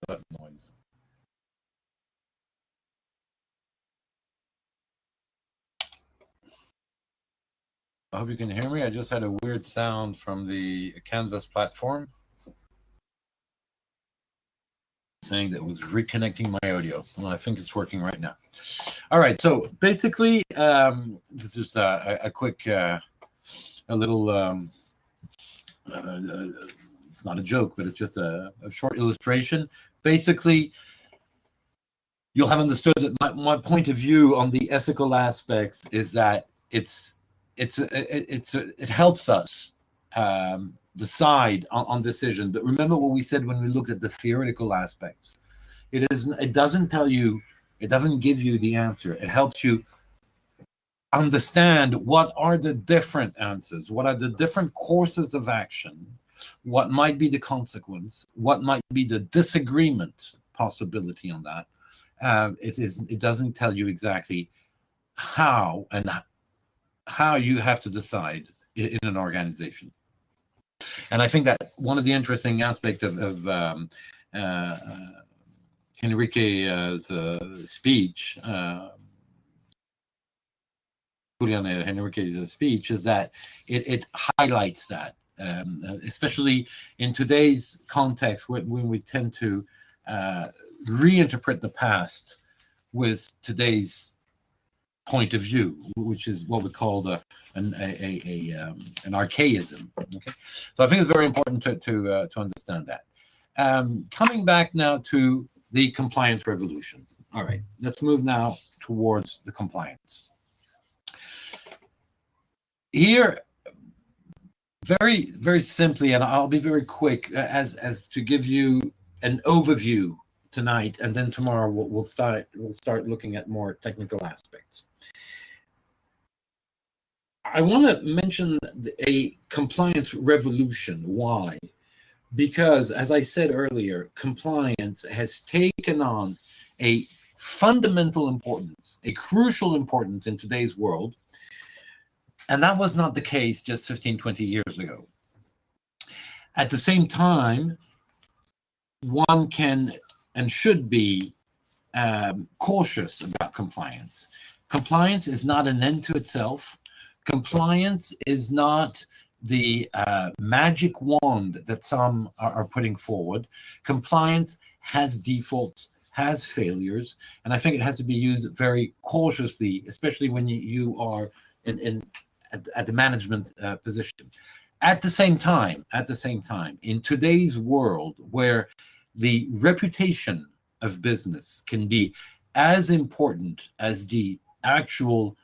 button noise. I hope you can hear me. I just had a weird sound from the Canvas platform saying that it was reconnecting my audio. Well, I think it's working right now. All right, so basically, this is just a quick, a little, it's not a joke, but it's just a short illustration. Basically, you'll have understood that my point of view on the ethical aspects is that it helps us decide on decision. But remember what we said when we looked at the theoretical aspects. It doesn't tell you, it doesn't give you the answer. It helps you understand what are the different answers, what are the different courses of action, what might be the consequence, what might be the disagreement possibility on that. It doesn't tell you exactly how you have to decide in an organization. And I think that one of the interesting aspects of Henrique's speech, Julian Henrique's speech, is that it highlights that, especially in today's context when we tend to reinterpret the past with today's point of view, which is what we call an archaism. Okay, so I think it's very important to understand that. Coming back now to the compliance revolution. All right, let's move now towards the compliance. Here, very, very simply, and I'll be very quick as to give you an overview tonight, and then tomorrow we'll start looking at more technical aspects. I want to mention a compliance revolution. Why? Because, as I said earlier, compliance has taken on a fundamental importance, a crucial importance in today's world. And that was not the case just 15, 20 years ago. At the same time, one can and should be cautious about compliance. Compliance is not an end to itself. Compliance is not the magic wand that some are putting forward. Compliance has defaults, has failures, and I think it has to be used very cautiously, especially when you are at the management position. At the same time, in today's world where the reputation of business can be as important as the actual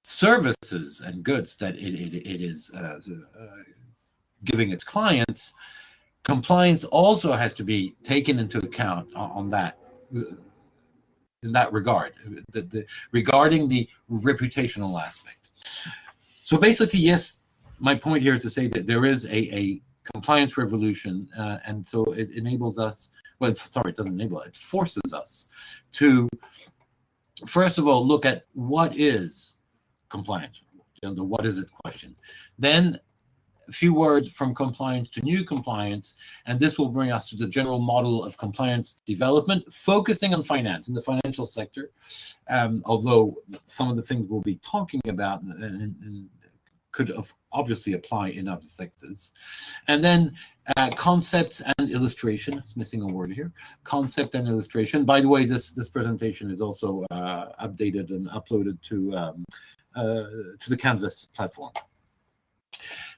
services and goods that it is giving its clients, compliance also has to be taken into account on that, in that regard, regarding the reputational aspect. So basically, yes, my point here is to say that there is a compliance revolution, and so it enables us, well, sorry, it doesn't enable, it forces us to, first of all, look at what is compliance, the what is it question. Then a few words from compliance to new compliance, and this will bring us to the general model of compliance development, focusing on finance in the financial sector, although some of the things we'll be talking about and could obviously apply in other sectors. And then concepts and illustration. It's missing a word here. Concept and illustration. By the way, this presentation is also updated and uploaded to the Canvas platform.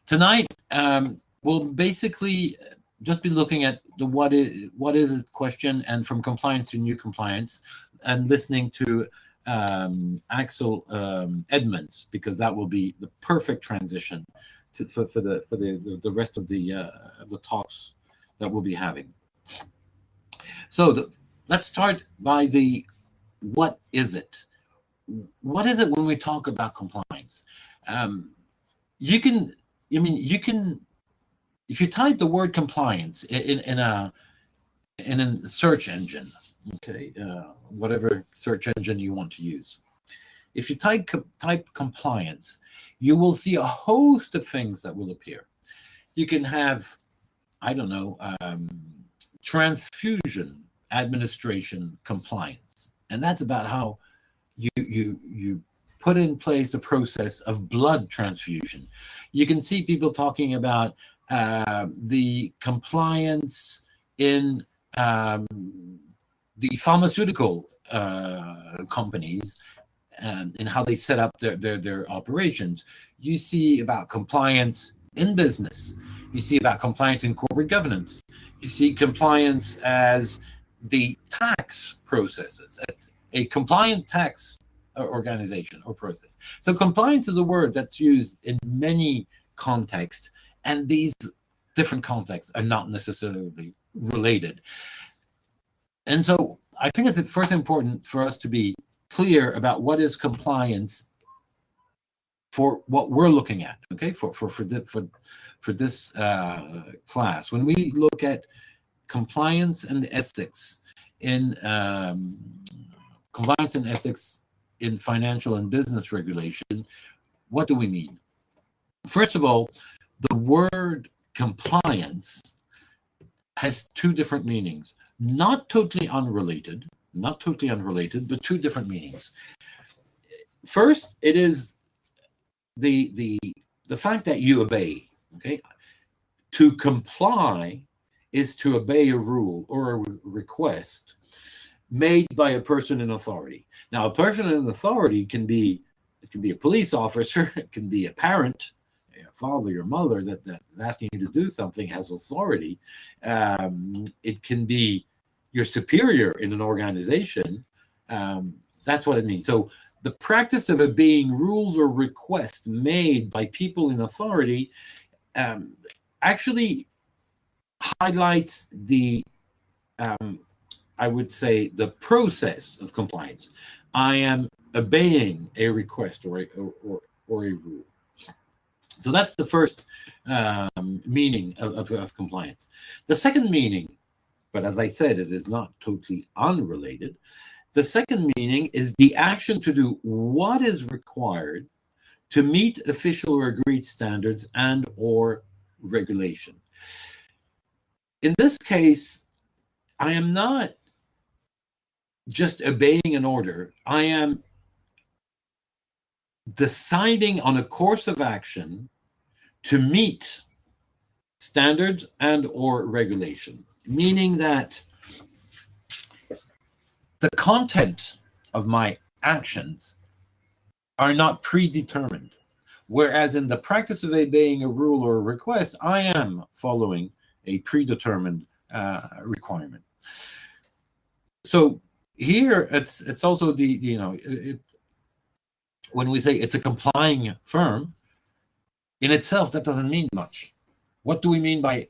Tonight, we'll basically just be looking at the what is it question, and from compliance to new compliance, and listening to Axel Edmonds, because that will be the perfect transition for the rest of the talks that we'll be having. So let's start by the what is it? What is it when we talk about compliance? You can, if you type the word compliance in a search engine, okay, whatever search engine you want to use. If you type compliance, you will see a host of things that will appear. You can have, I don't know, transfusion administration compliance. And that's about how you put in place the process of blood transfusion. You can see people talking about the compliance in the pharmaceutical companies and how they set up their operations. You see about compliance in business. You see about compliance in corporate governance. You see compliance as the tax processes, a compliant tax organization or process. So compliance is a word that's used in many contexts, and these different contexts are not necessarily related. And so I think it's first important for us to be clear about what is compliance for what we're looking at, okay, for this class. When we look at compliance and ethics in financial and business regulation, what do we mean? First of all, the word compliance has two different meanings, not totally unrelated, but two different meanings. First, it is the fact that you obey, okay? To comply is to obey a rule or a request made by a person in authority. Now, a person in authority can be a police officer, it can be a parent, your father, your mother that's asking you to do something has authority. It can be your superior in an organization. That's what it means. So the practice of obeying rules or requests made by people in authority actually highlights the, I would say, the process of compliance. I am obeying a request or a rule. So that's the first meaning of compliance. The second meaning, but as I said, it is not totally unrelated. The second meaning is the action to do what is required to meet official or agreed standards and or regulation. In this case, I am not just obeying an order. I am deciding on a course of action to meet standards and or regulation, meaning that the content of my actions are not predetermined. Whereas in the practice of obeying a rule or a request, I am following a predetermined requirement. So here, it's also when we say it's a complying firm, in itself, that doesn't mean much. What do we mean by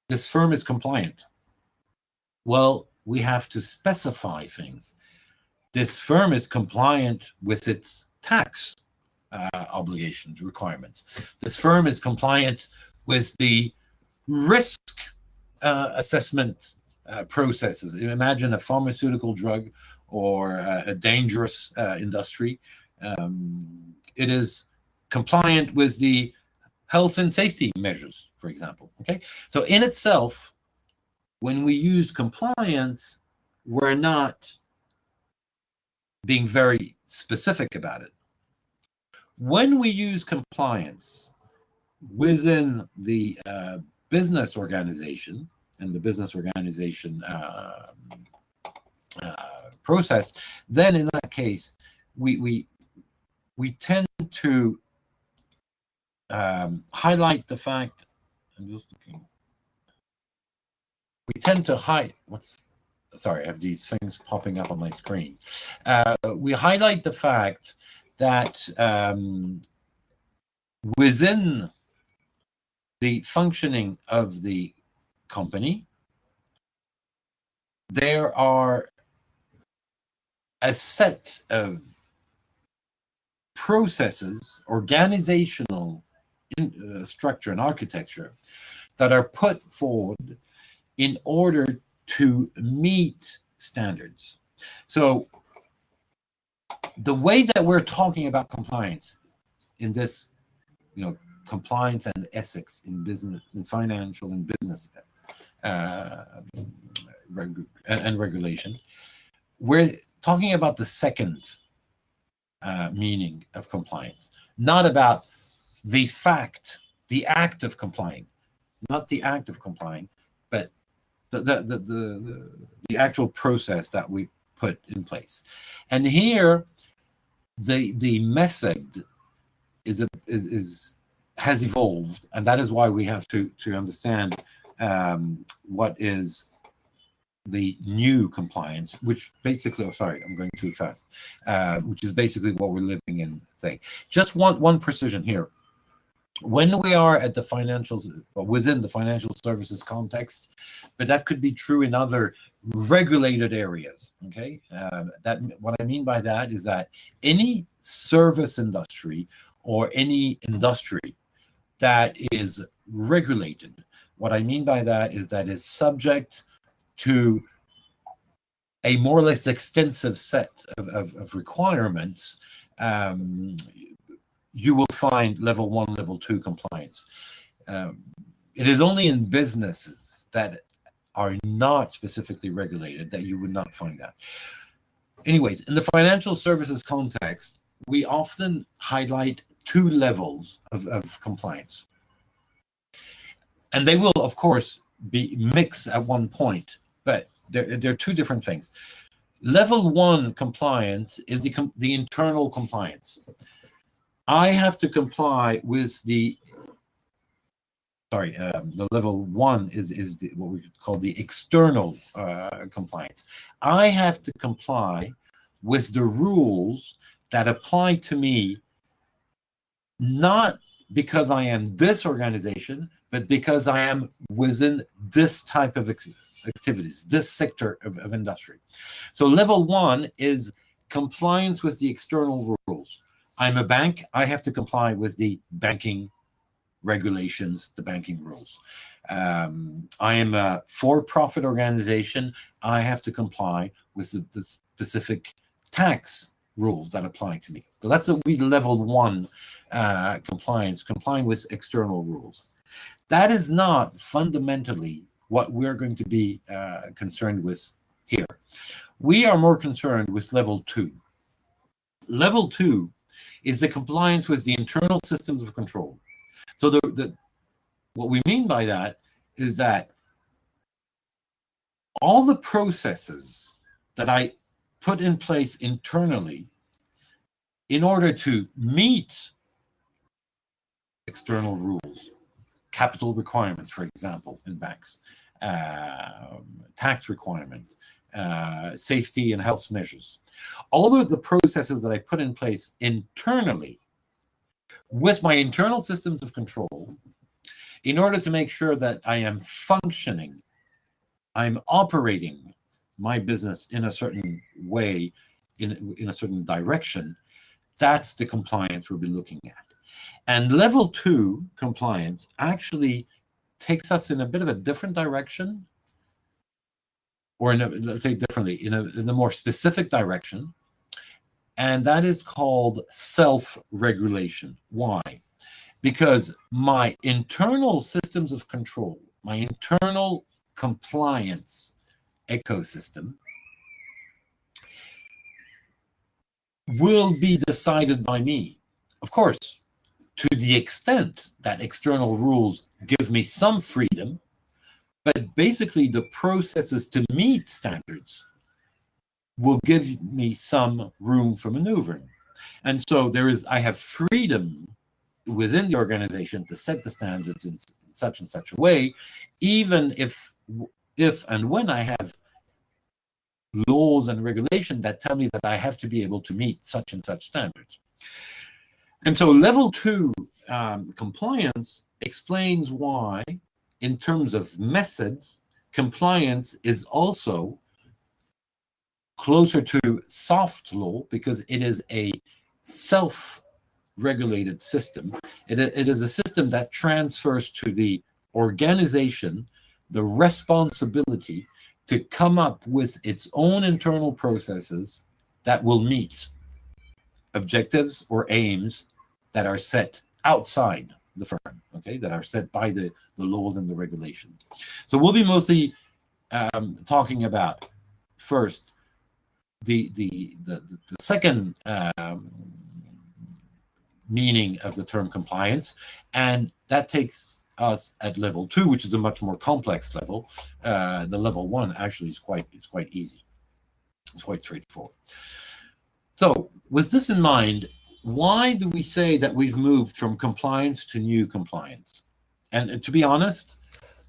this firm is compliant? Well, we have to specify things. This firm is compliant with its tax obligations, requirements. This firm is compliant with the risk assessment processes. Imagine a pharmaceutical drug or a dangerous industry. It is compliant with the health and safety measures, for example. Okay, so in itself, when we use compliance, we're not being very specific about it. When we use compliance within the business organization and the business organization process, then in that case, we tend to highlight the fact. I'm just looking. We tend to sorry, I have these things popping up on my screen. We highlight the fact that within the functioning of the company, there are a set of processes, organizational structure and architecture that are put forward in order to meet standards. So the way that we're talking about compliance in this, compliance and ethics in business, in financial and business and regulation. We're talking about the second meaning of compliance, not about the fact, the act of complying, not the act of complying, but the actual process that we put in place. And here, the method has evolved, and that is why we have to understand what is the new compliance, which basically, oh, sorry, I'm going too fast, which is basically what we're living in today. Just one precision here. When we are at the financials, or within the financial services context, but that could be true in other regulated areas, okay? That what I mean by that is that any service industry or any industry that is regulated, what I mean by that is that is subject to a more or less extensive set of requirements, you will find level 1, level 2 compliance. It is only in businesses that are not specifically regulated that you would not find that. Anyways, in the financial services context, we often highlight 2 levels of compliance. And they will, of course, be mixed at one point, but they're 2 different things. Level 1 compliance is the internal compliance. I have to comply with the level 1 is what we call the external compliance. I have to comply with the rules that apply to me, not because I am this organization, but because I am within this type of activities, this sector of industry. So level 1 is compliance with the external rules. I'm a bank, I have to comply with the banking regulations, the banking rules. I am a for-profit organization, I have to comply with the specific tax rules that apply to me. So that's the level 1 compliance, complying with external rules. That is not fundamentally what we're going to be concerned with here. We are more concerned with level 2. Level 2 is the compliance with the internal systems of control. So what we mean by that is that all the processes that I put in place internally in order to meet external rules, capital requirements, for example, in banks, tax requirement, safety and health measures. All of the processes that I put in place internally with my internal systems of control in order to make sure that I am functioning, I'm operating my business in a certain way, in a certain direction, that's the compliance we'll be looking at. And level 2 compliance actually takes us in a bit of a different direction, or let's say differently, in a more specific direction, and that is called self-regulation. Why? Because my internal systems of control, my internal compliance ecosystem will be decided by me. Of course, to the extent that external rules give me some freedom, but basically the processes to meet standards will give me some room for maneuvering. And so I have freedom within the organization to set the standards in such and such a way, even if and when I have laws and regulation that tell me that I have to be able to meet such and such standards. And so level 2 compliance explains why, in terms of methods, compliance is also closer to soft law because it is a self-regulated system. It is a system that transfers to the organization the responsibility to come up with its own internal processes that will meet objectives or aims that are set outside the firm, okay, that are set by the laws and the regulations. So we'll be mostly talking about first the second meaning of the term compliance, and that takes us at level 2, which is a much more complex level. The level 1 actually is quite easy. It's quite straightforward. So with this in mind, why do we say that we've moved from compliance to new compliance? And to be honest,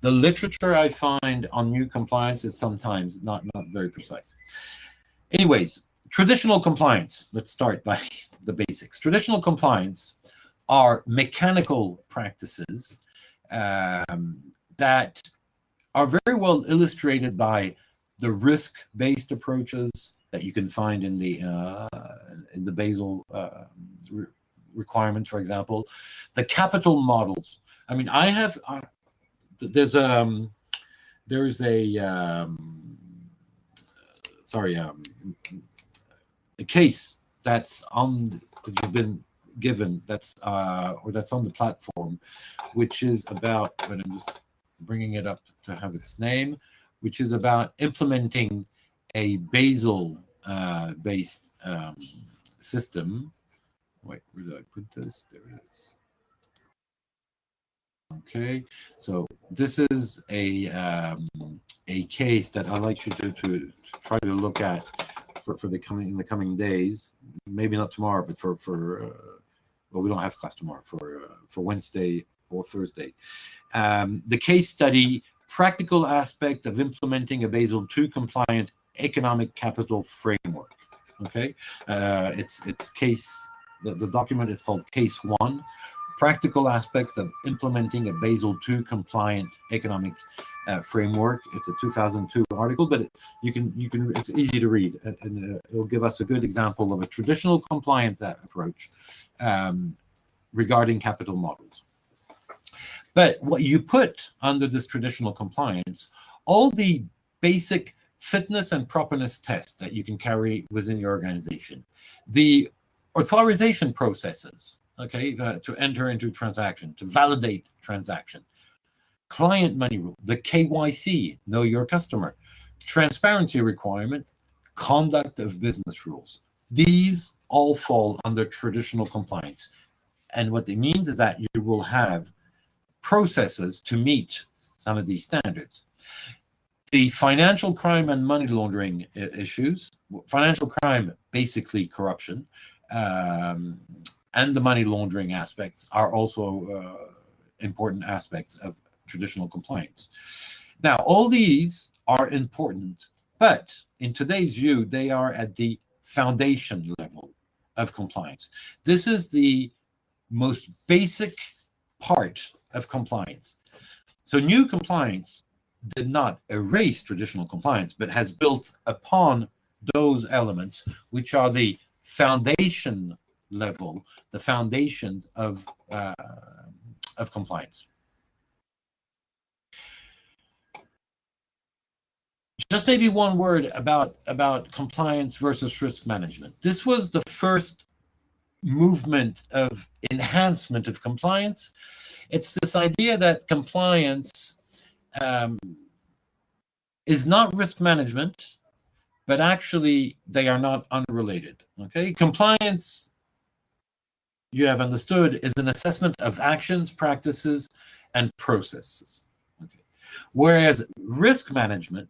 the literature I find on new compliance is sometimes not very precise. Anyways, traditional compliance, let's start by the basics. Traditional compliance are mechanical practices that are very well illustrated by the risk-based approaches that you can find in the Basel requirements, for example. The capital models. I mean, there's a case that's been given, that's on the platform, which is about, but I'm just bringing it up to have its name, which is about implementing a Basel based system. Wait, where did I put this? There it is. Okay, so this is a case that I'd like you to try to look at for the coming days. Maybe not tomorrow, but well, we don't have class tomorrow, for Wednesday or Thursday. The case study, practical aspect of implementing a Basel II compliant economic capital framework. Okay, it's case. The document is called Case 1. Practical aspects of implementing a Basel II compliant economic framework. It's a 2002 article, but you can it's easy to read, and it'll give us a good example of a traditional compliance approach regarding capital models. But what you put under this traditional compliance, all the basic fitness and properness tests that you can carry within your organization, the authorization processes, okay, to enter into transaction, to validate transaction, client money rule, the KYC, know your customer, transparency requirements, conduct of business rules. These all fall under traditional compliance. And what it means is that you will have processes to meet some of these standards. The financial crime and money laundering issues, financial crime, basically corruption, and the money laundering aspects are also important aspects of traditional compliance. Now, all these are important, but in today's view, they are at the foundation level of compliance. This is the most basic part of compliance. So new compliance did not erase traditional compliance, but has built upon those elements, which are the foundation level, the foundations of compliance. Just maybe one word about compliance versus risk management. This was the first movement of enhancement of compliance. It's this idea that compliance is not risk management, but actually they are not unrelated. Okay, compliance, you have understood, is an assessment of actions, practices, and processes. Okay. Whereas risk management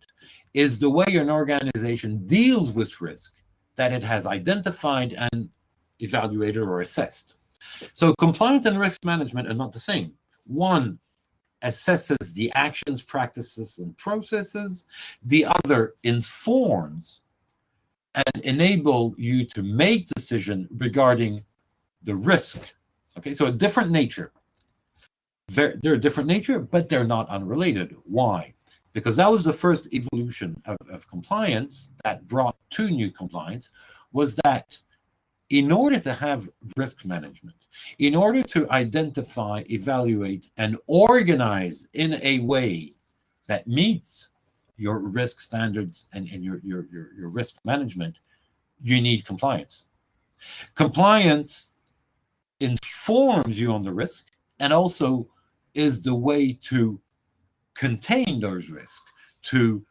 is the way an organization deals with risk that it has identified and evaluated or assessed. So compliance and risk management are not the same. One assesses the actions, practices, and processes. The other informs and enable you to make decision regarding the risk. Okay, so a different nature. They're a different nature, but they're not unrelated. Why? Because that was the first evolution of compliance that brought to new compliance, was that in order to have risk management, in order to identify, evaluate, and organize in a way that meets your risk standards and your risk management, you need compliance. Compliance informs you on the risk, and also is the way to contain those risks, to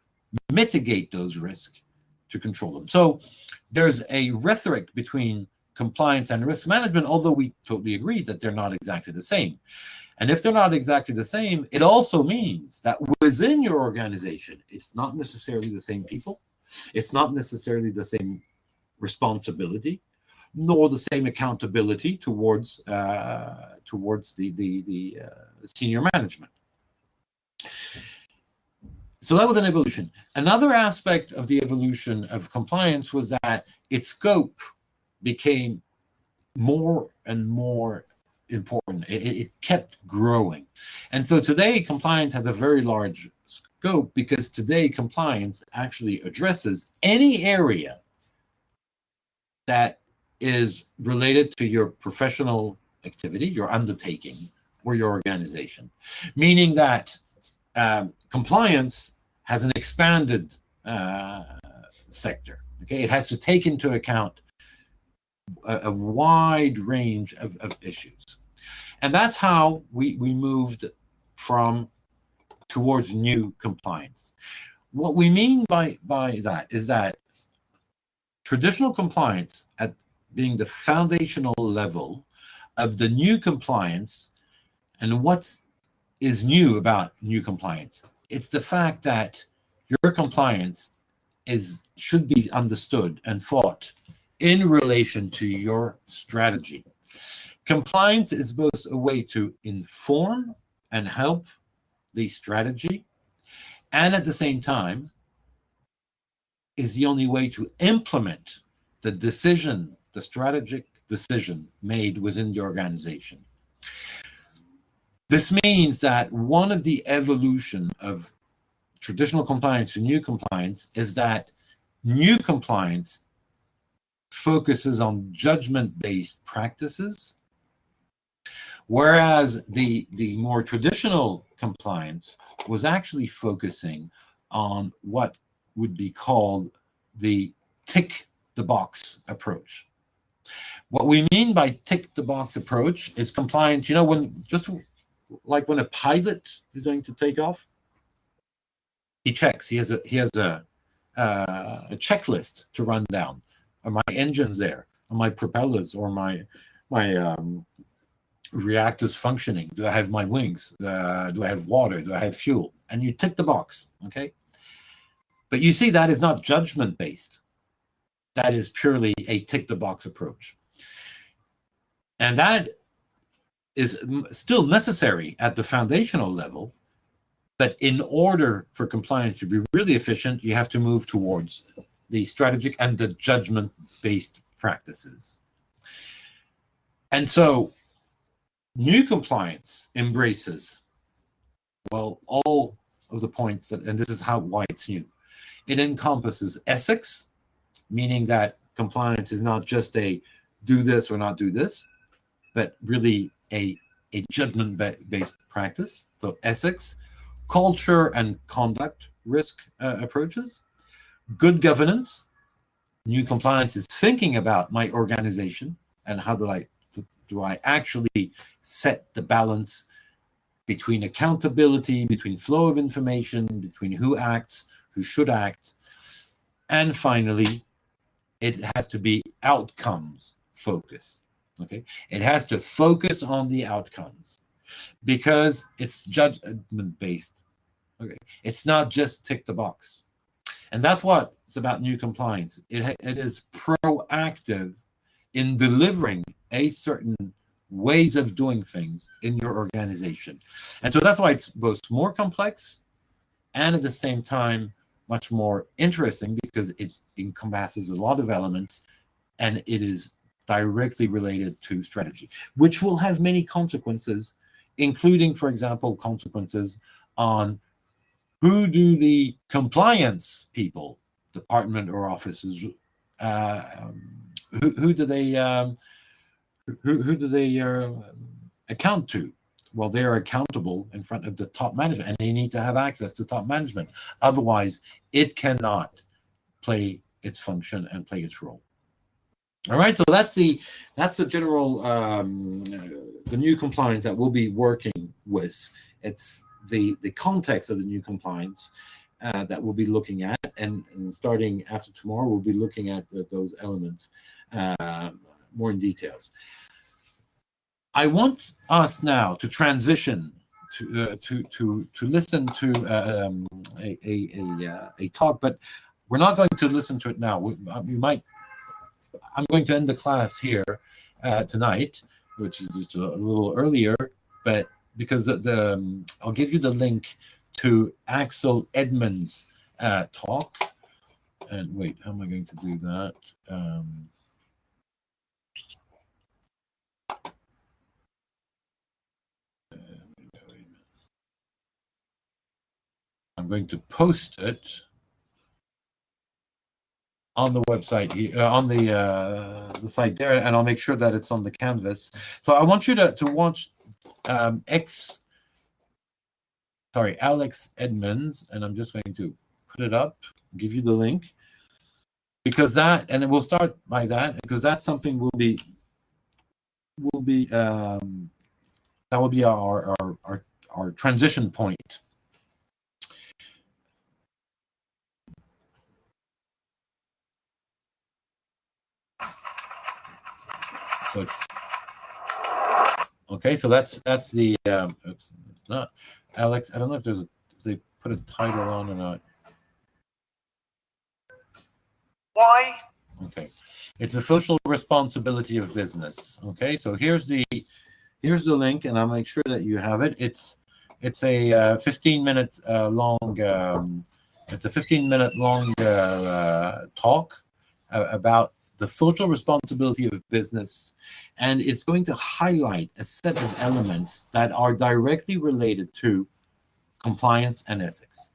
mitigate those risks, to control them. So there's a rhetoric between compliance and risk management, although we totally agree that they're not exactly the same. And if they're not exactly the same, it also means that within your organization, it's not necessarily the same people, it's not necessarily the same responsibility, nor the same accountability towards the senior management. So that was an evolution. Another aspect of the evolution of compliance was that its scope became more and more important. It kept growing. And so today, compliance has a very large scope because today compliance actually addresses any area that is related to your professional activity, your undertaking, or your organization. Meaning that compliance has an expanded sector. Okay, it has to take into account a wide range of issues. And that's how we moved towards new compliance. What we mean by that is that traditional compliance at being the foundational level of the new compliance, and what is new about new compliance? It's the fact that your compliance should be understood and thought in relation to your strategy. Compliance is both a way to inform and help the strategy, and at the same time is the only way to implement the strategic decision made within the organization. This means that one of the evolution of traditional compliance to new compliance is that new compliance focuses on judgment-based practices, whereas the more traditional compliance was actually focusing on what would be called the tick-the-box approach. What we mean by tick-the-box approach is compliance, just like when a pilot is going to take off, he checks. He has a checklist to run down. Are my engines there? Are my propellers or my reactors functioning? Do I have my wings? Do I have water? Do I have fuel? And you tick the box, okay? But you see, that is not judgment-based. That is purely a tick-the-box approach. And that is still necessary at the foundational level, but in order for compliance to be really efficient, you have to move towards the strategic and the judgment-based practices. And so new compliance embraces, well, all of the points that, and this is why it's new. It encompasses ethics, meaning that compliance is not just a do this or not do this, but really a judgment-based practice. So ethics, culture and conduct risk approaches, good governance. New compliance is thinking about my organization and how do I actually set the balance between accountability, between flow of information, between who acts, who should act. And finally, it has to be outcomes focused. Okay, it has to focus on the outcomes because it's judgment based. Okay, it's not just tick the box, and that's what it's about. New compliance. It is proactive in delivering a certain ways of doing things in your organization, and so that's why it's both more complex and at the same time much more interesting because it encompasses a lot of elements and it is directly related to strategy, which will have many consequences, including, for example, consequences on who do the compliance people, department or offices, who do they account to? Well, they are accountable in front of the top management, and they need to have access to top management. Otherwise, it cannot play its function and play its role. All right, so that's the general the new compliance that we'll be working with. It's the context of the new compliance that we'll be looking at, and starting after tomorrow, we'll be looking at those elements more in details. I want us now to transition to listen to a talk, but we're not going to listen to it now. We might. I'm going to end the class here tonight, which is just a little earlier, but because I'll give you the link to Axel Edmund's talk. And wait, how am I going to do that? I'm going to post it on the website here, on the site there, and I'll make sure that it's on the canvas. So I want you to watch Alex Edmonds, and I'm just going to put it up, give you the link, because that, and we'll start by that, because that's something that will be our transition point. So it's okay. So that's the oops, it's not Alex. I don't know if they put a title on or not. Why? Okay, it's the social responsibility of business. Okay, so here's the link, and I'll make sure that you have it. It's a 15-minute long. It's a 15-minute long talk about the social responsibility of business, and it's going to highlight a set of elements that are directly related to compliance and ethics.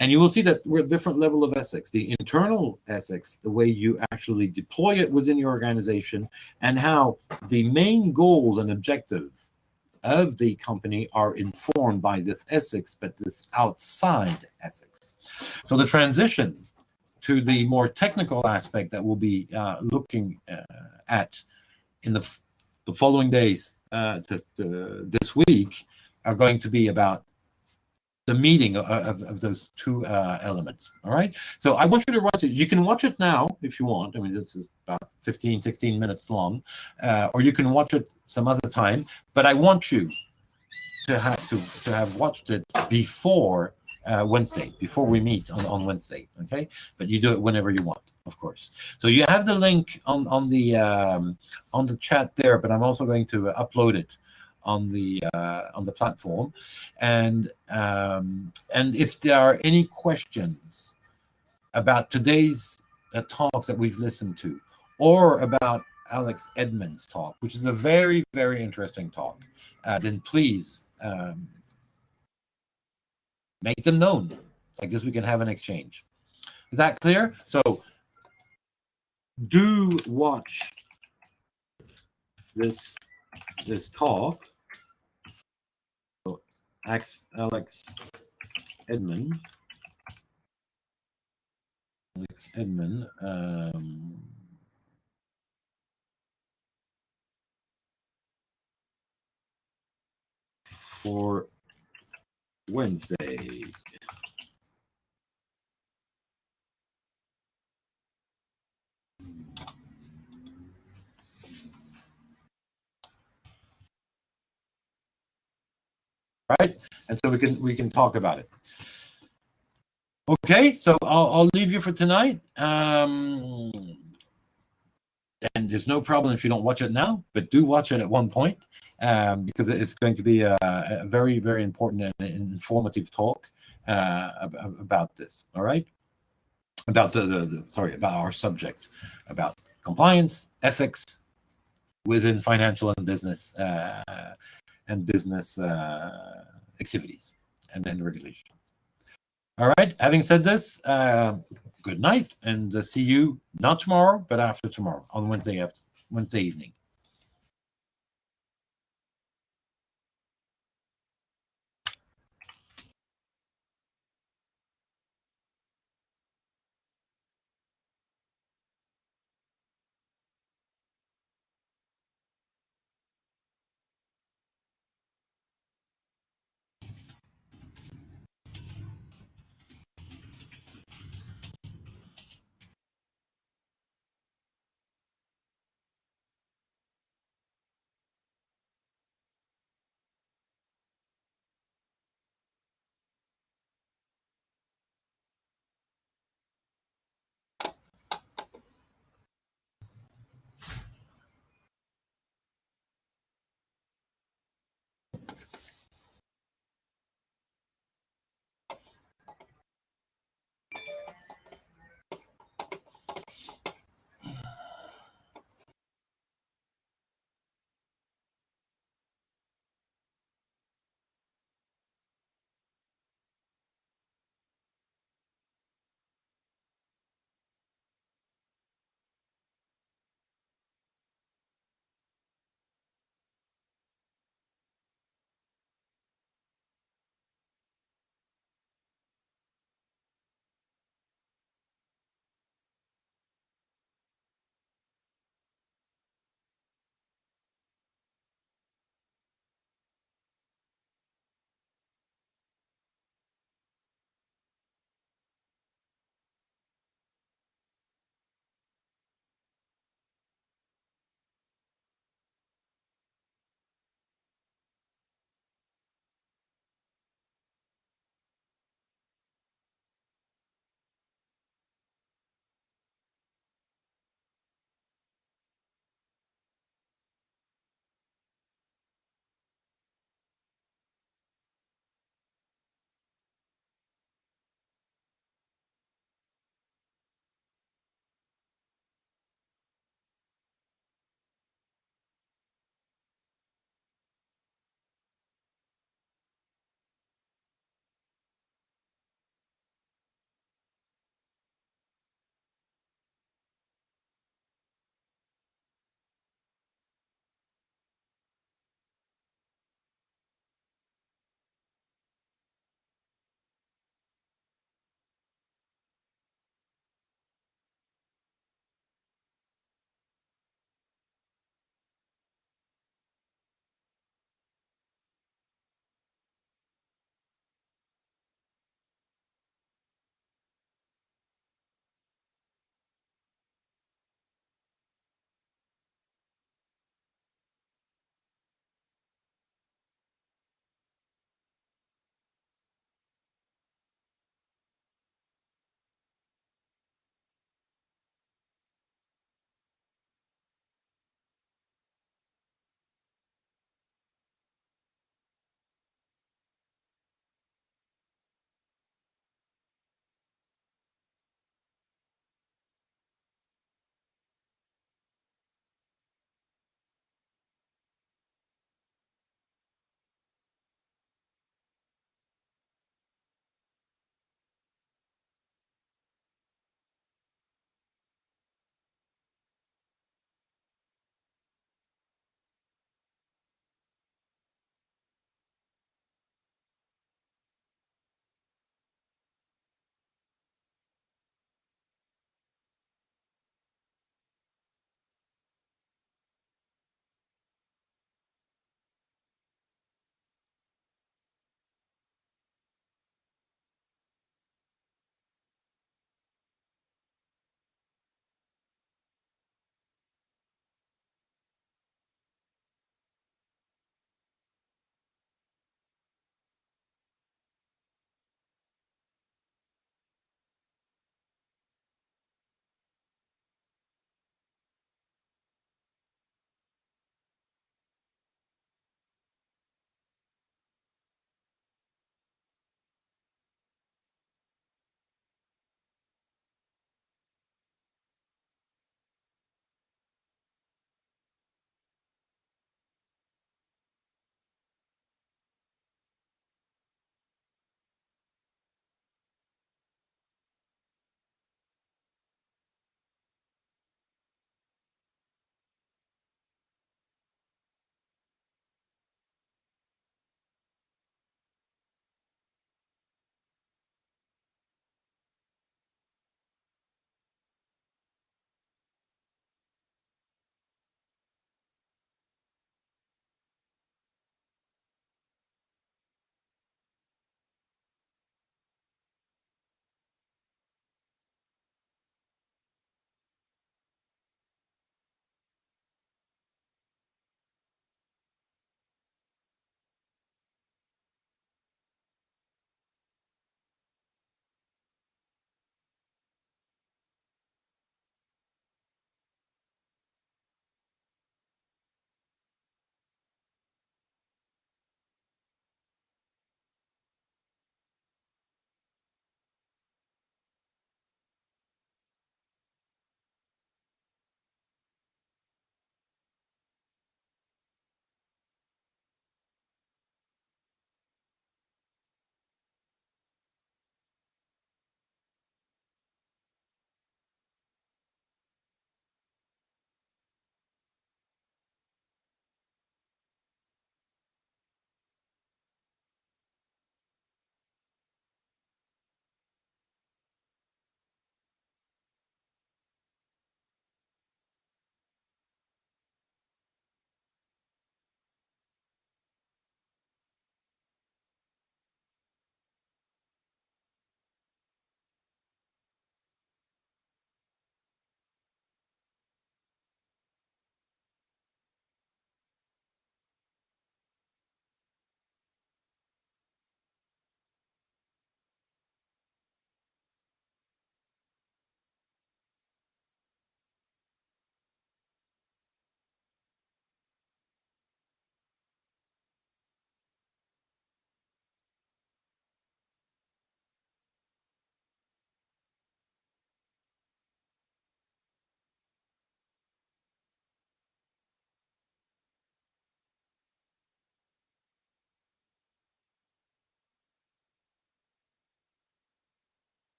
And you will see that we're at a different level of ethics. The internal ethics, the way you actually deploy it within your organization, and how the main goals and objectives of the company are informed by this ethics, but this outside ethics. So the transition to the more technical aspect that we'll be looking at in the following days this week are going to be about the meeting of those two elements. All right. So I want you to watch it. You can watch it now if you want. I mean, this is about 15, 16 minutes long, or you can watch it some other time. But I want you to have watched it before Wednesday, before we meet on Wednesday. Okay. But you do it whenever you want, of course. So you have the link on the chat there, but I'm also going to upload it on the platform, and if there are any questions about today's talks that we've listened to, or about Alex Edmonds' talk, which is a very, very interesting talk, then please make them known. Like this, we can have an exchange. Is that clear? So do watch this talk. Alex Edmund. For Wednesday. Right, and so we can talk about it. Okay, so I'll leave you for tonight. And there's no problem if you don't watch it now, but do watch it at one point, because it's going to be a very, very important and informative talk about this. All right, about about our subject, about compliance, ethics within financial and business activities and regulation. All right. Having said this, good night, and see you not tomorrow, but after tomorrow on Wednesday evening.